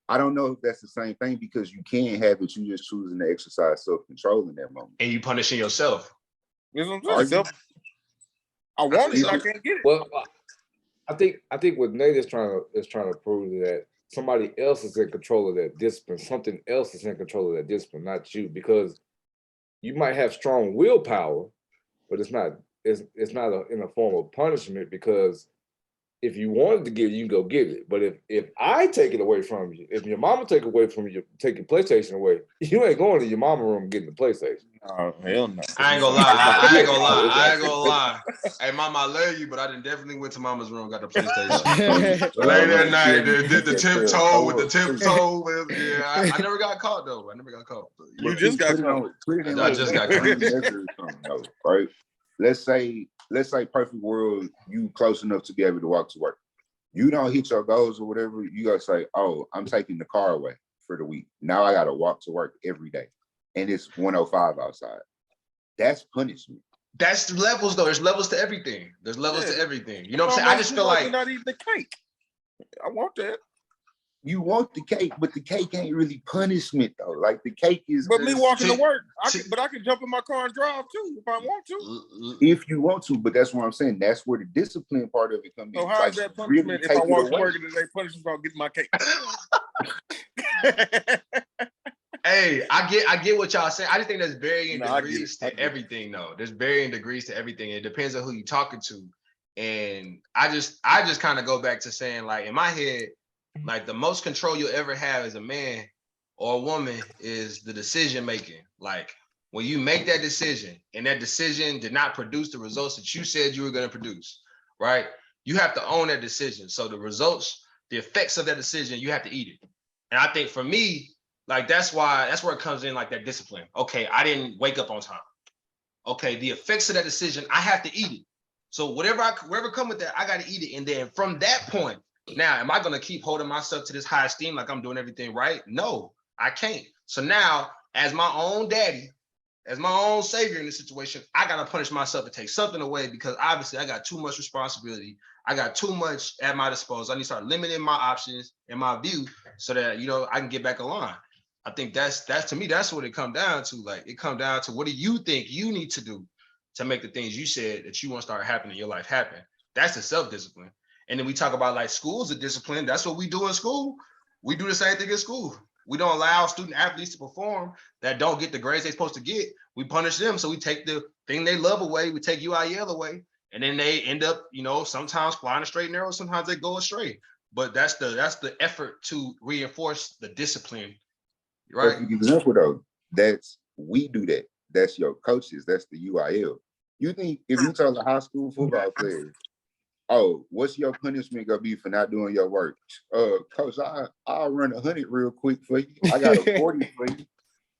I don't know if that's the same thing, because you can have it. You just choosing to exercise self-control in that moment, and you punishing yourself. You know what I'm saying? I want it, I can't get it. Well, I think what Nate is trying to prove is that somebody else is in control of that discipline. Something else is in control of that discipline, not you, because you might have strong willpower, but it's not in a form of punishment, because if you wanted to give it, you can go get it. But if I take it away from you, if your mama take it away from you, take your PlayStation away, you ain't going to your mama room getting the PlayStation. Oh, hell no. I ain't gonna lie. Hey, mama, I love you, but I definitely went to mama's room, got the PlayStation. Late at night, did the tiptoe with the tiptoe. Yeah, I never got caught though. You just got caught. I just got caught. Right? Let's say perfect world, you close enough to be able to walk to work. You don't hit your goals or whatever, you gotta say, oh, I'm taking the car away for the week. Now I gotta walk to work every day. And it's 105 outside. That's punishment. That's levels though. There's levels to everything. You know what I'm saying? I just feel like not eating the cake. I want that. You want the cake, but the cake ain't really punishment though. Like the cake is. But me walking to work, I see- can jump in my car and drive too if I want to. If you want to, but that's what I'm saying. That's where the discipline part of it comes in. So how is that punishment if I walk to work and they punish me for getting my cake? Hey, I get what y'all saying. I just think there's varying No, I get degrees it. I to get it. everything, though. There's varying degrees to everything. It depends on who you're talking to. And I just kind of go back to saying, like, in my head, like the most control you'll ever have as a man or a woman is the decision making. Like when you make that decision and that decision did not produce the results that you said you were going to produce, right? You have to own that decision. So the results, the effects of that decision, you have to eat it. And I think for me, like that's where it comes in, like that discipline. Okay, I didn't wake up on time. Okay, the effects of that decision, I have to eat it. So wherever come with that, I got to eat it. And then from that point, now, am I going to keep holding myself to this high esteem like I'm doing everything right? No, I can't. So now, as my own daddy, as my own savior in this situation, I got to punish myself and take something away because obviously I got too much responsibility. I got too much at my disposal. I need to start limiting my options and my view so that, I can get back aligned. I think that's to me, that's what it comes down to. Like it comes down to what do you think you need to do to make the things you said that you want to start happening in your life happen. That's the self-discipline. And then we talk about like schools of discipline. That's what we do in school. We do the same thing in school. We don't allow student athletes to perform that don't get the grades they're supposed to get. We punish them. So we take the thing they love away. We take UIL away. And then they end up, sometimes flying a straight and narrow. Sometimes they go astray. But that's the effort to reinforce the discipline. Right. Perfect example though. We do that. That's your coaches. That's the UIL. You think if you tell a high school football player, oh, what's your punishment gonna be for not doing your work? Coach, I'll run 100 real quick for you. I got a 40 for you.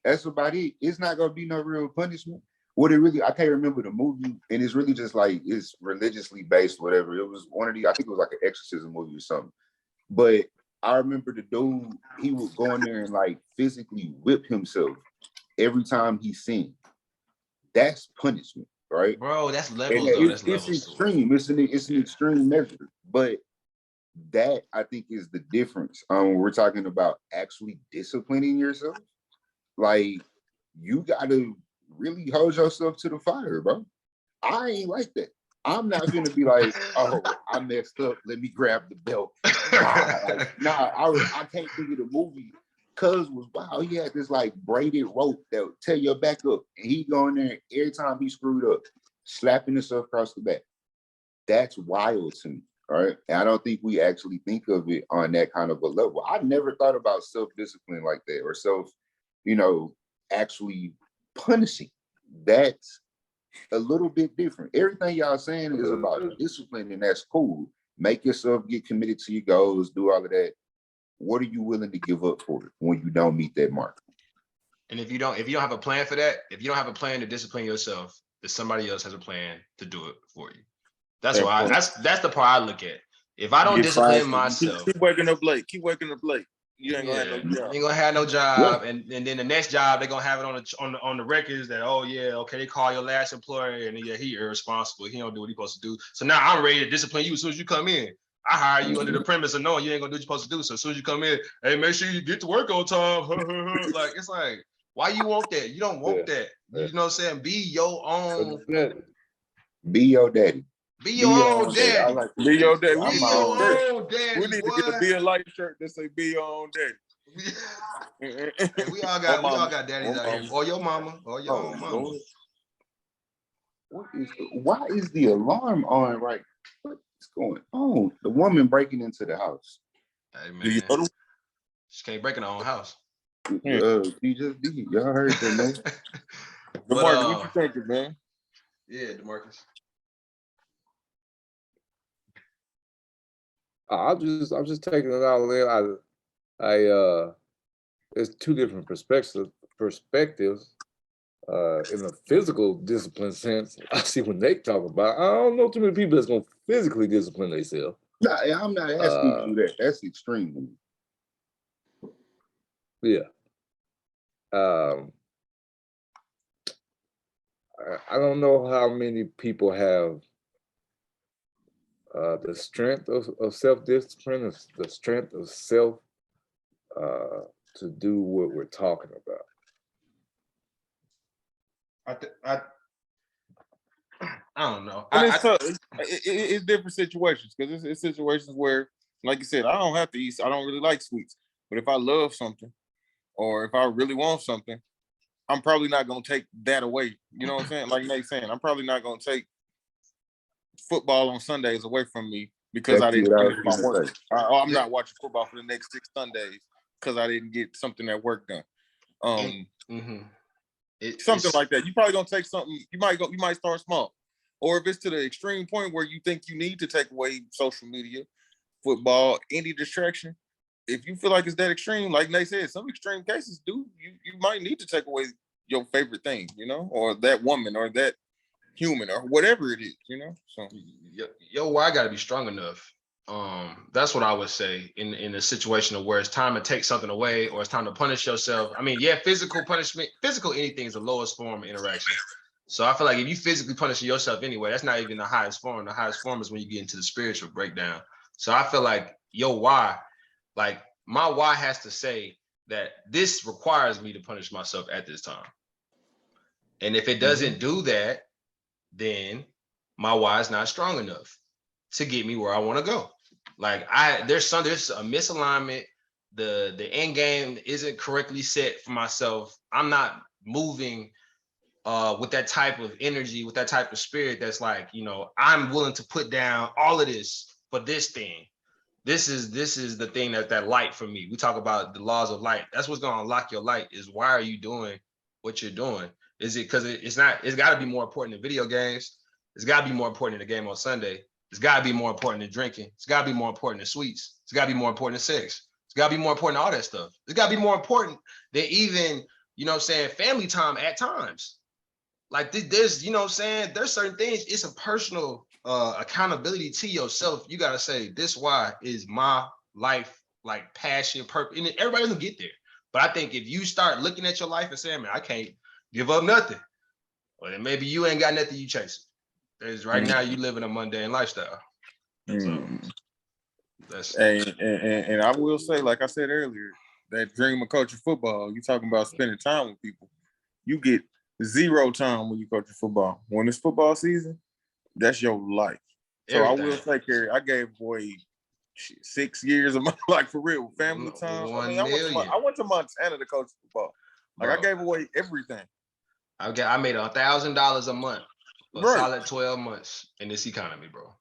That's about it. It's not gonna be no real punishment. I can't remember the movie, and it's really just like it's religiously based, whatever. It was one of I think it was like an exorcism movie or something. But I remember the dude, he would go in there and like physically whip himself every time he sinned. That's punishment, right? Bro, that's levels though. That's It's levels. extreme. It's an extreme measure. But that I think is the difference. When we're talking about actually disciplining yourself. Like you gotta really hold yourself to the fire, bro. I ain't like that. I'm not gonna be like, oh, I messed up. Let me grab the belt. I can't think of the movie. Cuz was wild. He had this like braided rope that would tear your back up, and he go in there every time he screwed up, slapping himself across the back. That's wild to me. All right. And I don't think we actually think of it on that kind of a level. I never thought about self-discipline like that or actually punishing. That's a little bit different. Everything y'all saying is about discipline, and that's cool. Make yourself get committed to your goals, do all of that. What are you willing to give up for it when you don't meet that mark? And if you don't have a plan for that, if you don't have a plan to discipline yourself, then somebody else has a plan to do it for you. That's why that's the part I look at. If I don't discipline myself, keep waking up late. You ain't gonna have no job. You ain't gonna have no job, and then the next job they're gonna have it on the records that they call your last employer and he irresponsible. He don't do what he's supposed to do. So now I'm ready to discipline you as soon as you come in. I hire you under the premise of knowing you ain't gonna do what you're supposed to do. So as soon as you come in, hey, make sure you get to work on time. Like it's like, why you want that? You don't want that. You know what I'm saying? Be your own. Be your daddy. Be your own daddy. I like be your daddy. Be your own daddy. We need to get a Be a Light shirt that say "Be your own daddy." Hey, we all got daddies out here, or your mama, or your own mama. Why is the alarm on right? What's going on? The woman breaking into the house. Hey man, she can't break in her own house. She just did. Y'all heard that, man. DeMarcus, what you thinking, man? Yeah, DeMarcus. I'm just taking it all in. I there's two different perspectives. In the physical discipline sense, I see when they talk about. I don't know too many people that's gonna physically discipline themselves. No, I'm not asking you that. That's extreme. Yeah. I don't know how many people have the strength of self-discipline, the strength of self to do what we're talking about? I don't know. And it's tough. It's different situations because it's situations where, like you said, I don't have to eat. I don't really like sweets, but if I love something or if I really want something, I'm probably not gonna take that away. You know what I'm saying? Like Nate's saying, I'm probably not gonna take football on Sundays away from me because I didn't finish my work. I'm not watching football for the next 6 Sundays because I didn't get something at work done. Something like that. You probably gonna take something. You might start small, or if it's to the extreme point where you think you need to take away social media, football, any distraction. If you feel like it's that extreme, like Nate said, some extreme cases you might need to take away your favorite thing, or that woman or that human or whatever it is, So I gotta be strong enough. That's what I would say in a situation of where it's time to take something away or it's time to punish yourself. I mean, physical punishment, physical anything is the lowest form of interaction. So I feel like if you physically punishing yourself anyway, that's not even the highest form. The highest form is when you get into the spiritual breakdown. So I feel like why, like my why has to say that this requires me to punish myself at this time. And if it doesn't do that, then my why is not strong enough to get me where I want to go. Like there's a misalignment. The end game isn't correctly set for myself. I'm not moving with that type of energy, with that type of spirit that's like, I'm willing to put down all of this for this thing. This is the thing that light for me. We talk about the laws of light. That's what's gonna unlock your light is why are you doing what you're doing? Is it because it's gotta be more important than video games? It's gotta be more important than the game on Sunday. It's gotta be more important than drinking. It's gotta be more important than sweets. It's gotta be more important than sex. It's gotta be more important than all that stuff. It's gotta be more important than even, family time at times. Like there's, there's certain things, it's a personal accountability to yourself. You gotta say, this why is my life, like passion, purpose, and everybody doesn't get there. But I think if you start looking at your life and saying, man, I can't give up nothing, well, then maybe you ain't got nothing you chasing. Because right now you live in a mundane lifestyle. So that's and I will say, like I said earlier, that dream of coaching football, you talking about spending time with people. You get 0 time when you coach football. When it's football season, that's your life. So everything. I will take care. I gave away 6 years of my life for real, family time. I went to Montana to coach football. Like, I gave away everything. I made $1,000 a month for a solid 12 months in this economy, bro,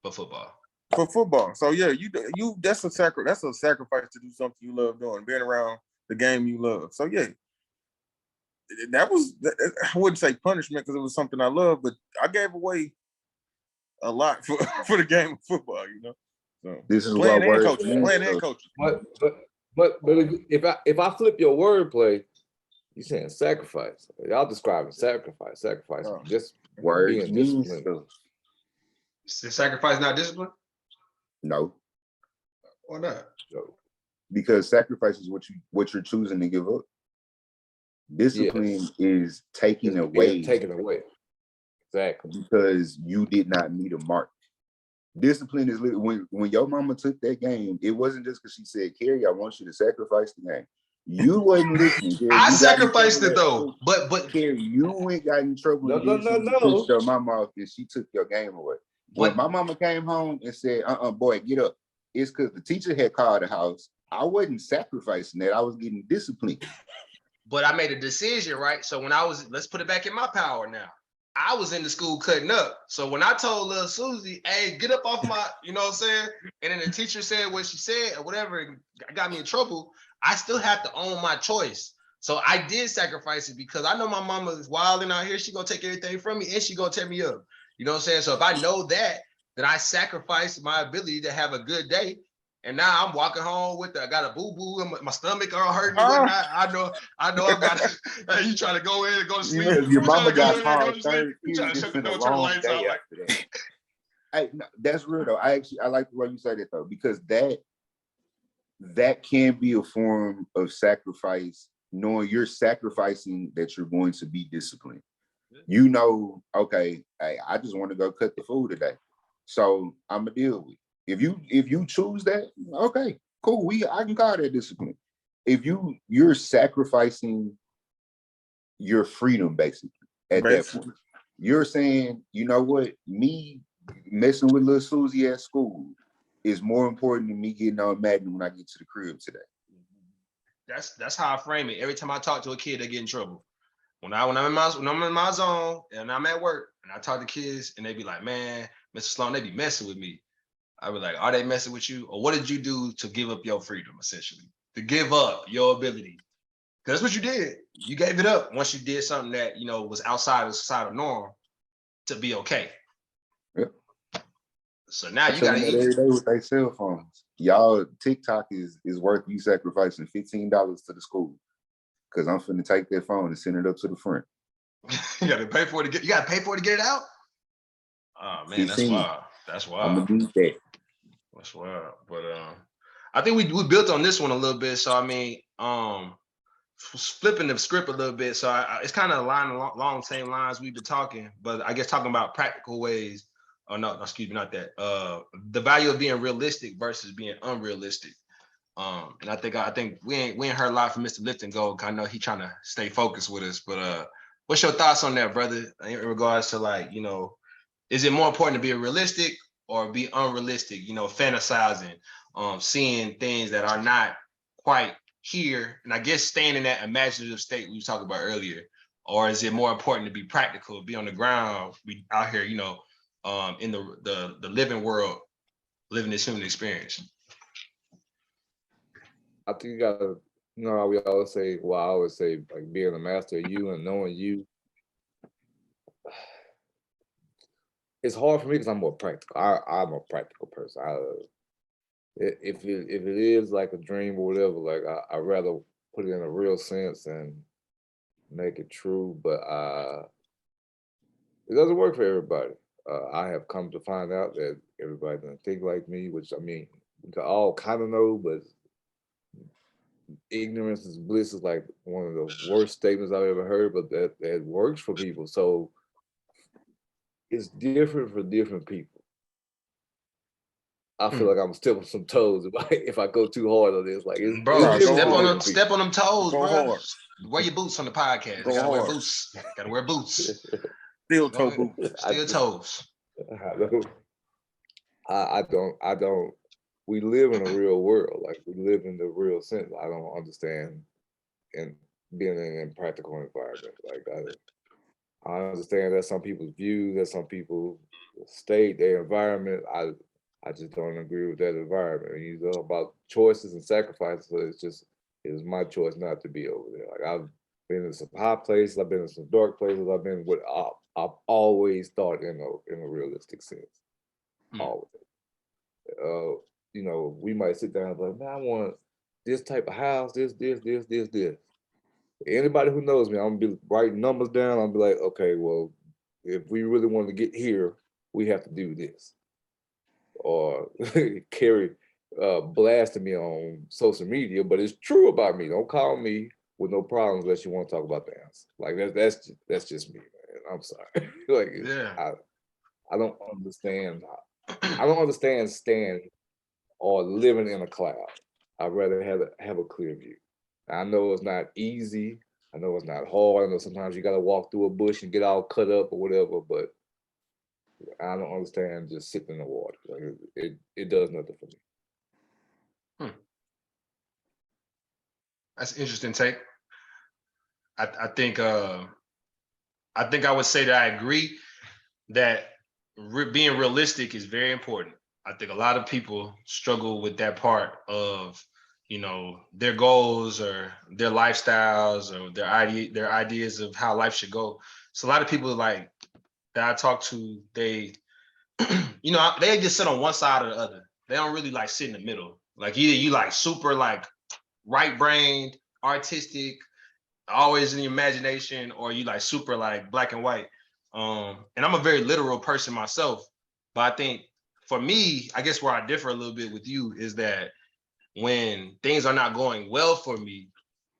for football. For football. So yeah, you that's a sacrifice to do something you love doing, being around the game you love. So yeah. I wouldn't say punishment because it was something I love, but I gave away a lot for the game of football, So this is playing and coaching. But if I flip your wordplay, you're saying sacrifice. Y'all describing sacrifice. Just being disciplined. Is sacrifice not discipline? No. Why not? No. Because sacrifice is what you're choosing to give up. Discipline is taking away. Exactly. Because you did not meet a mark. Discipline is when your mama took that game, it wasn't just because she said, Carrie, I want you to sacrifice the game. You wasn't listening. Carrie, I sacrificed it though. But Carrie, you went got in trouble No. your mama off and she took your game away. When my mama came home and said, boy, get up, it's because the teacher had called the house. I wasn't sacrificing that. I was getting disciplined. But I made a decision, right? So when let's put it back in my power now. I was in the school cutting up. So when I told little Susie, hey, get up off my, you know what I'm saying? And then the teacher said what she said or whatever, it got me in trouble. I still have to own my choice. So I did sacrifice it because I know my mama is wilding out here. She gonna take everything from me and she gonna tear me up. You know what I'm saying? So if I know that I sacrificed my ability to have a good day. And now I'm walking home I got a boo-boo and my stomach all hurting and whatnot. I know I got you trying to go in and go to sleep. Yeah, your mama got called third. You trying to shut the door, turn the lights out. Like that. Hey, no, that's real though. I like the way you say that though, because that can be a form of sacrifice, knowing you're sacrificing that you're going to be disciplined. Okay, hey, I just want to go cut the food today. So I'm gonna deal with it. If you choose that, okay, cool. I can call that discipline. if you're sacrificing your freedom basically at that point. You're saying, you know what, me messing with little Susie at school is more important than me getting on Madden when I get to the crib today. That's how I frame it. Every time I talk to a kid, they get in trouble. When I'm in my zone and I'm at work and I talk to kids and they be like, man, Mr. Sloan, they be messing with me. I be like, are they messing with you? Or what did you do to give up your freedom, essentially? To give up your ability. Because that's what you did. You gave it up once you did something that, you know, was outside of societal norm to be okay. Yep. So now you got to eat eat. Every day with their cell phones. Y'all, TikTok is worth you sacrificing $15 to the school. Because I'm finna take that phone and send it up to the front. You gotta pay for it to get it out? Oh man, 15. That's wild. That's wild. I'm gonna need that. That's wild. But I think we built on this one a little bit. So I mean, flipping the script a little bit. So it's kind of along the same lines we've been talking, but I guess talking about practical ways. Oh no, excuse me, not that. The value of being realistic versus being unrealistic. And I think we ain't heard a lot from MrliftN'Go. I know he trying to stay focused with us, but what's your thoughts on that, brother? In regards to, like, you know, is it more important to be realistic or be unrealistic? You know, fantasizing, seeing things that are not quite here, and I guess staying in that imaginative state we talked about earlier. Or is it more important to be practical, be on the ground, be out here, you know, in the living world, living this human experience? I think you gotta, you know how we always say, well, I always say, like, being a master of you and knowing you. It's hard for me because I'm more practical. I'm a practical person. If it is like a dream or whatever, like I'd rather put it in a real sense and make it true. But it doesn't work for everybody. I have come to find out that everybody doesn't think like me, which, I mean, we can all kind of know, but ignorance is bliss is like one of the worst statements I've ever heard, but that works for people. So it's different for different people. I feel like I'm stepping some toes if I go too hard on this. Like, bro, step on them toes, bro. Wear your boots on the podcast. You gotta wear boots. Gotta wear boots. Steel toe boots. Steel toes. I don't. We live in a real world. Like, we live in the real sense. I don't understand in being in an impractical environment. Like, I understand that some people's views, that some people state their environment. I just don't agree with that environment. And you know about choices and sacrifices. So it's my choice not to be over there. Like, I've been in some high places, I've been in some dark places, I've been with. I've always thought in a realistic sense. Always. You know, we might sit down and be like, man, I want this type of house, this. Anybody who knows me, I'm gonna be writing numbers down. I'll be like, okay, well, if we really want to get here, we have to do this. Or Carrie blasting me on social media, but it's true about me. Don't call me with no problems unless you want to talk about the answer. Like, that's just me, man. I'm sorry. Like, yeah. I don't understand. I don't understand staying or living in a cloud. I'd rather have a clear view. I know it's not easy. I know it's not hard. I know sometimes you got to walk through a bush and get all cut up or whatever, but I don't understand just sitting in the water. Like, it does nothing for me. That's an interesting take. I think I would say that I agree that being realistic is very important. I think a lot of people struggle with that part of, you know, their goals or their lifestyles or their ideas of how life should go. So a lot of people, like, that I talk to, they, you know, they just sit on one side or the other. They don't really like sit in the middle. Like, either you like super like right-brained, artistic, always in the imagination, or you like super like black and white. And I'm a very literal person myself, but I think for me, I guess where I differ a little bit with you is that when things are not going well for me,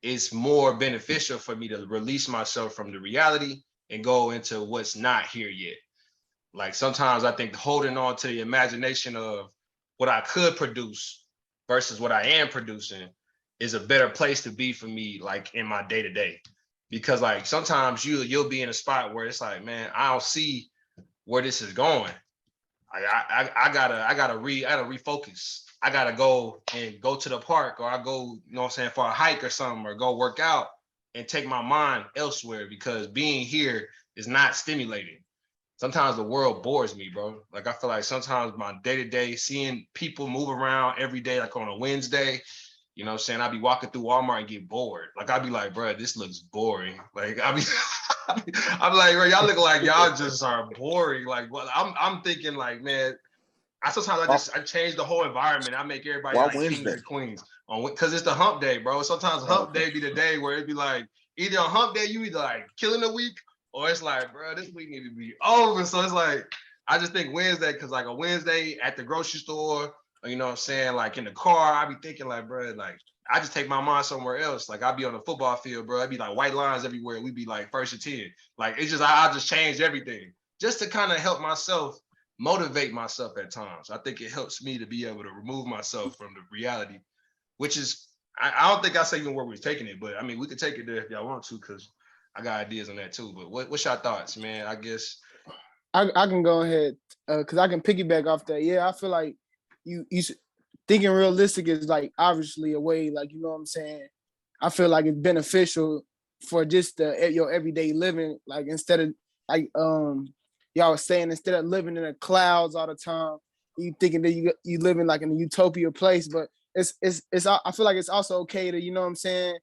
it's more beneficial for me to release myself from the reality and go into what's not here yet. Like, sometimes I think holding on to the imagination of what I could produce versus what I am producing is a better place to be for me, like in my day to day. Because like sometimes you'll be in a spot where it's like, man, I don't see where this is going. I gotta refocus. I gotta go to the park, or I go, you know what I'm saying, for a hike or something, or go work out and take my mind elsewhere, because being here is not stimulating. Sometimes the world bores me, bro. Like I feel like sometimes my day-to-day, seeing people move around every day, like on a Wednesday, you know what I'm saying? I'll be walking through Walmart and get bored. Like I'll be like, bro, this looks boring. Like I'm like, bro, y'all look like y'all just are boring. Like, well, I'm thinking like, man, I change the whole environment. I make everybody Why like Wednesday? kings and queens on, because it's the hump day, bro. Sometimes hump day be the day where it be like, either on hump day you either like killing the week, or it's like, bro, this week need to be over. So it's like, I just think Wednesday, because like a Wednesday at the grocery store, you know what I'm saying, like in the car, I be thinking like, bro, like I just take my mind somewhere else. Like I'll be on the football field, bro. It'd be like white lines everywhere. We'd be like 1st and 10. Like it's just, I just change everything just to kind of help myself motivate myself at times. I think it helps me to be able to remove myself from the reality, which is, I don't think I say even where we're taking it, but I mean, we could take it there if y'all want to, because I got ideas on that too. But what's your thoughts, man? I guess I can go ahead because I can piggyback off that. Yeah, I feel like you thinking realistic is like obviously a way, like, you know what I'm saying. I feel like it's beneficial for just your everyday living. Like instead of like y'all was saying, instead of living in the clouds all the time, you thinking that you living like in a utopia place. But it's I feel like it's also okay to, you know what I'm saying,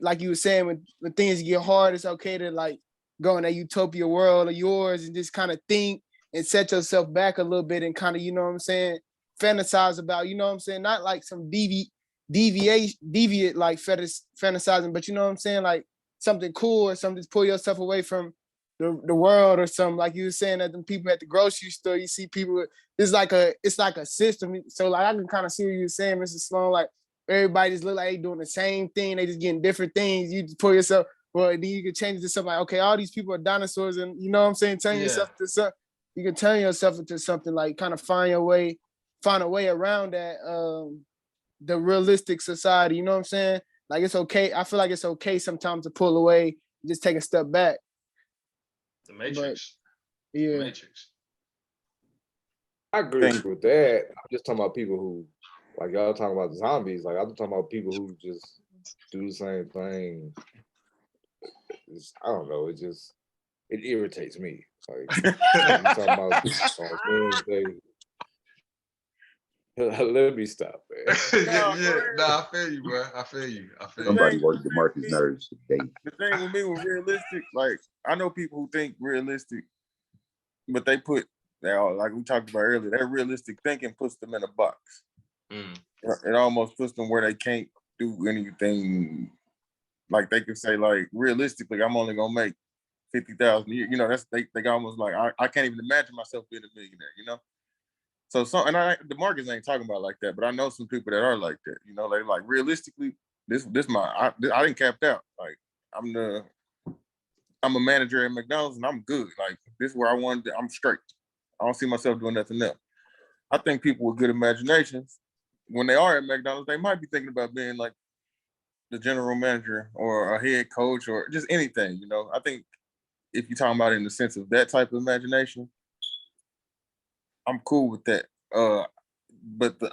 like you were saying, when things get hard, it's okay to like go in that utopia world of yours and just kind of think and set yourself back a little bit and kind of, you know what I'm saying, fantasize about, you know what I'm saying, not like some deviate like fantasizing, but you know what I'm saying, like something cool or something to pull yourself away from the world or something. Like you were saying, that the people at the grocery store, you see people, it's like a system. So like I can kind of see what you were saying, Mr. Sloan, like everybody just look like they doing the same thing, they just getting different things. You just pull yourself, well, then you can change it to something like, okay, all these people are dinosaurs, and you know what I'm saying, turn yourself to something. You can turn yourself into something, like kind of find a way around that the realistic society, you know what I'm saying? Like it's okay. I feel like it's okay sometimes to pull away, just take a step back. the Matrix. But, yeah. The Matrix. I agree with that. I'm just talking about people who, like y'all talking about zombies. Like I'm talking about people who just do the same thing. I don't know. It irritates me. Like you talking about on Wednesday. Let me stop, man. I feel you, bro. I feel you. Somebody worked the Marcus nerves today. The thing with me with realistic, like I know people who think realistic, but they put, like we talked about earlier, that realistic thinking puts them in a box. It almost puts them where they can't do anything. Like they can say, like, realistically, I'm only gonna make 50,000 a year. You know, that's they almost like, I can't even imagine myself being a millionaire. You know. So the Marcus ain't talking about like that, but I know some people that are like that. You know, they like, realistically, I didn't capped out. Like I'm a manager at McDonald's and I'm good. Like this is where I wanted to, I'm straight. I don't see myself doing nothing else. I think people with good imaginations, when they are at McDonald's, they might be thinking about being like the general manager or a head coach or just anything, you know. I think if you're talking about it in the sense of that type of imagination, I'm cool with that. But the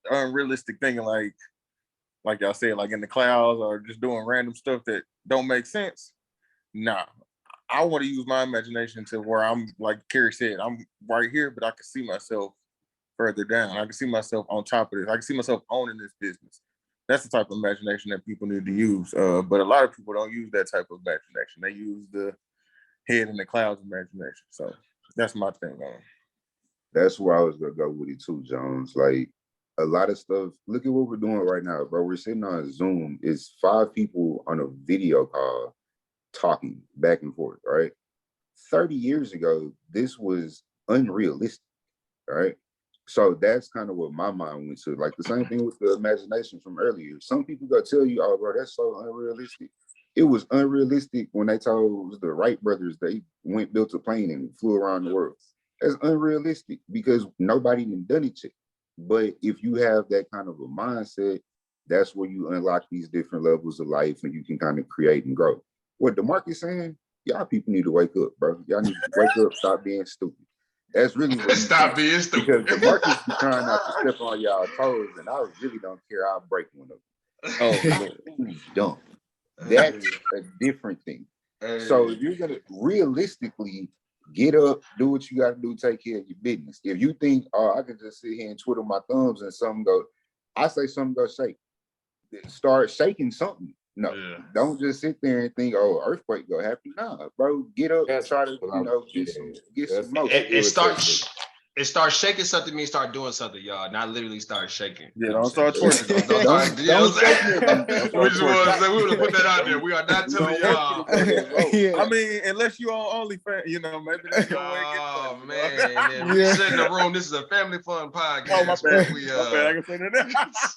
unrealistic thinking, like y'all said, like in the clouds or just doing random stuff that don't make sense, nah. I want to use my imagination to where I'm, like Kerry said, I'm right here, but I can see myself further down. I can see myself on top of this. I can see myself owning this business. That's the type of imagination that people need to use. But a lot of people don't use that type of imagination. They use the head in the clouds imagination. So that's my thing on it. That's where I was gonna go with it too, Jones. Like a lot of stuff. Look at what we're doing right now, bro. We're sitting on Zoom. It's 5 people on a video call talking back and forth, right? 30 years ago, this was unrealistic, right? So that's kind of what my mind went to. Like the same thing with the imagination from earlier. Some people gonna tell you, oh, bro, that's so unrealistic. It was unrealistic when they told the Wright brothers they built a plane and flew around the world. That's unrealistic because nobody even done it yet. But if you have that kind of a mindset That's where you unlock these different levels of life and you can kind of create and grow. What DeMarcus saying, y'all people need to wake up, bro. Y'all need to wake up, stop being stupid. That's really what he's Stop saying. being stupid. Because DeMarcus be trying not to step on y'all toes, and I really don't care. I'll break one of them. Oh, dumb. That's a different thing. So if you're gonna realistically get up, do what you gotta do, take care of your business. If you think, oh, I can just sit here and twiddle my thumbs and something go, I say something go shake. Start shaking something. No, don't just sit there and think, oh, earthquake go happen. Nah, bro, get up, try to, get some motion. It starts shaking something means start doing something, y'all. Not literally start shaking. Yeah, don't start twerking. Don't we would put that out there. We are not telling y'all. I mean, unless you on OnlyFans, maybe that's your way to get Oh man, reset in the room. This is a family fun podcast. Oh my bad. I can say that.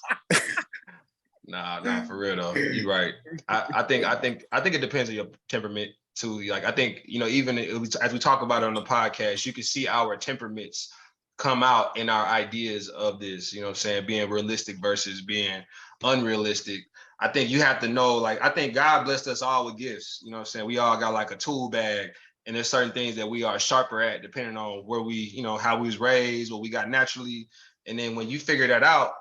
Nah, for real though. You're right. I think it depends on your temperament too. Like I think, even as we talk about it on the podcast, you can see our temperaments come out in our ideas of this, being realistic versus being unrealistic. I think you have to know, I think God blessed us all with gifts. We all got like a tool bag, and there's certain things that we are sharper at depending on where we, how we was raised, what we got naturally. And then when you figure that out,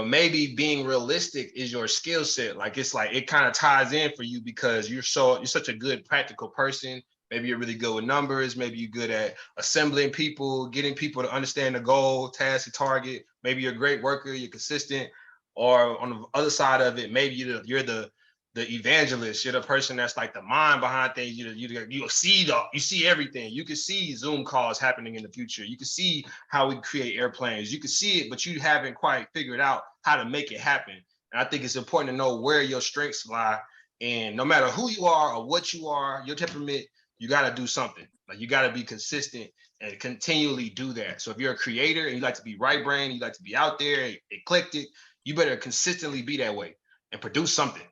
maybe being realistic is your skill set. It kind of ties in for you because you're such a good practical person. Maybe you're really good with numbers. Maybe you're good at assembling people, getting people to understand the goal, task, and target. Maybe you're a great worker, you're consistent. Or on the other side of it, maybe you're the evangelist. You're the person that's like the mind behind things. You see everything. You can see Zoom calls happening in the future. You can see how we create airplanes. You can see it, but you haven't quite figured out how to make it happen. And I think it's important to know where your strengths lie. And no matter who you are or what you are, your temperament, you got to do something. You got to be consistent and continually do that. So if you're a creator and you like to be right brain, you like to be out there, eclectic, you better consistently be that way and produce something.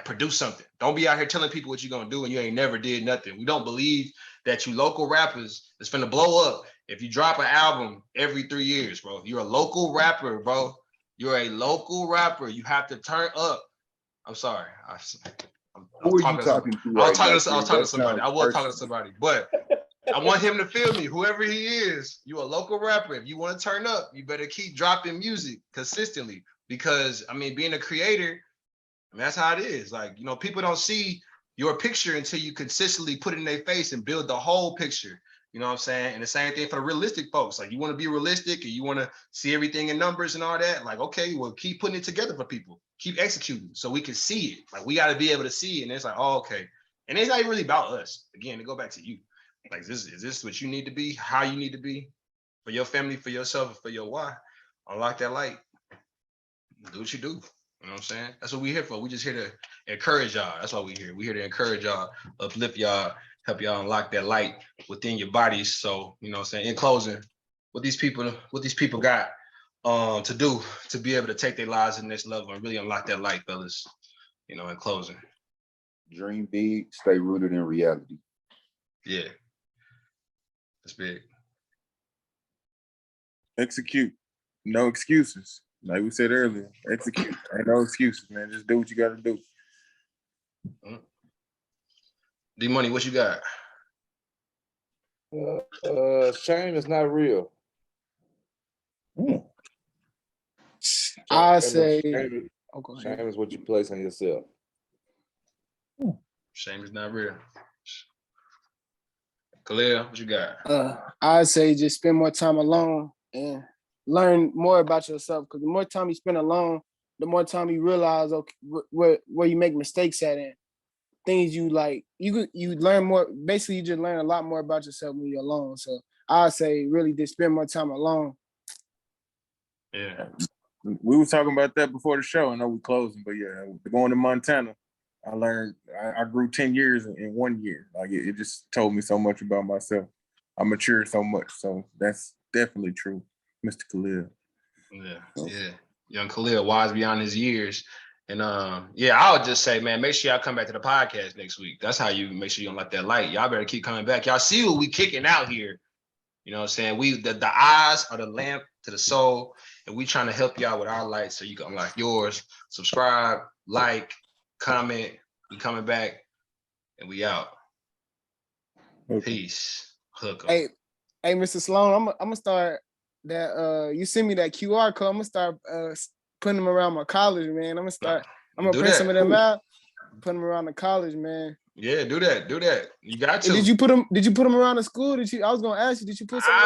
Produce something. Don't be out here telling people what you're gonna do and you ain't never did nothing. We don't believe that you local rappers is finna blow up if you drop an album every 3 years, bro. You're a local rapper, bro. You're a local rapper. You have to turn up. I'm sorry. I was talking to somebody, but I want him to feel me. Whoever he is, you a local rapper. If you want to turn up, you better keep dropping music consistently because being a creator, that's how it is. People don't see your picture until you consistently put it in their face and build the whole picture. You know what I'm saying? And the same thing for the realistic folks. You want to be realistic and you want to see everything in numbers and all that. Okay, well, keep putting it together for people. Keep executing so we can see it. We got to be able to see it. And it's okay. And it's not even really about us. Again, to go back to you. Is this what you need to be? How you need to be for your family, for yourself, and for your why? Unlock that light. Do what you do. You know what I'm saying? That's what we're here for. We just here to encourage y'all. That's why we're here. We're here to encourage y'all, uplift y'all, help y'all unlock that light within your bodies. So, you know what I'm saying? In closing, what these people got to do to be able to take their lives to the next level and really unlock that light, fellas. In closing. Dream big, stay rooted in reality. Yeah. That's big. Execute. No excuses. Like we said earlier, execute. Ain't no excuses, man. Just do what you got to do. D-Money, what you got? Shame is not real. I say shame is what you place on yourself. Shame is not real. Khalil, what you got? I say just spend more time alone and learn more about yourself. Because the more time you spend alone, the more time you realize where you make mistakes at and things you like. You learn more. Basically, you just learn a lot more about yourself when you're alone. So I say really just spend more time alone. Yeah. We were talking about that before the show. I know we're closing, but yeah, going to Montana, I learned I grew 10 years in 1 year. It just told me so much about myself. I matured so much. So that's definitely true, Mr. Khalil. Yeah. Young Khalil, wise beyond his years. And I would just say, man, make sure y'all come back to the podcast next week. That's how you make sure you unlock that light. Y'all better keep coming back. Y'all see what we kicking out here. You know what I'm saying? The eyes are the lamp to the soul, and we trying to help you out with our lights so you can unlock yours. Subscribe, like, comment. We coming back, and we out. Okay. Peace. Hook 'em. Hey, Mr. Sloan, I'm gonna start that. You send me that QR code. I'm gonna start putting them around my college, man. I'm gonna print some of them out, put them around the college, man. Yeah, do that. You got to. Did you put them around the school? I was gonna ask you, did you put some around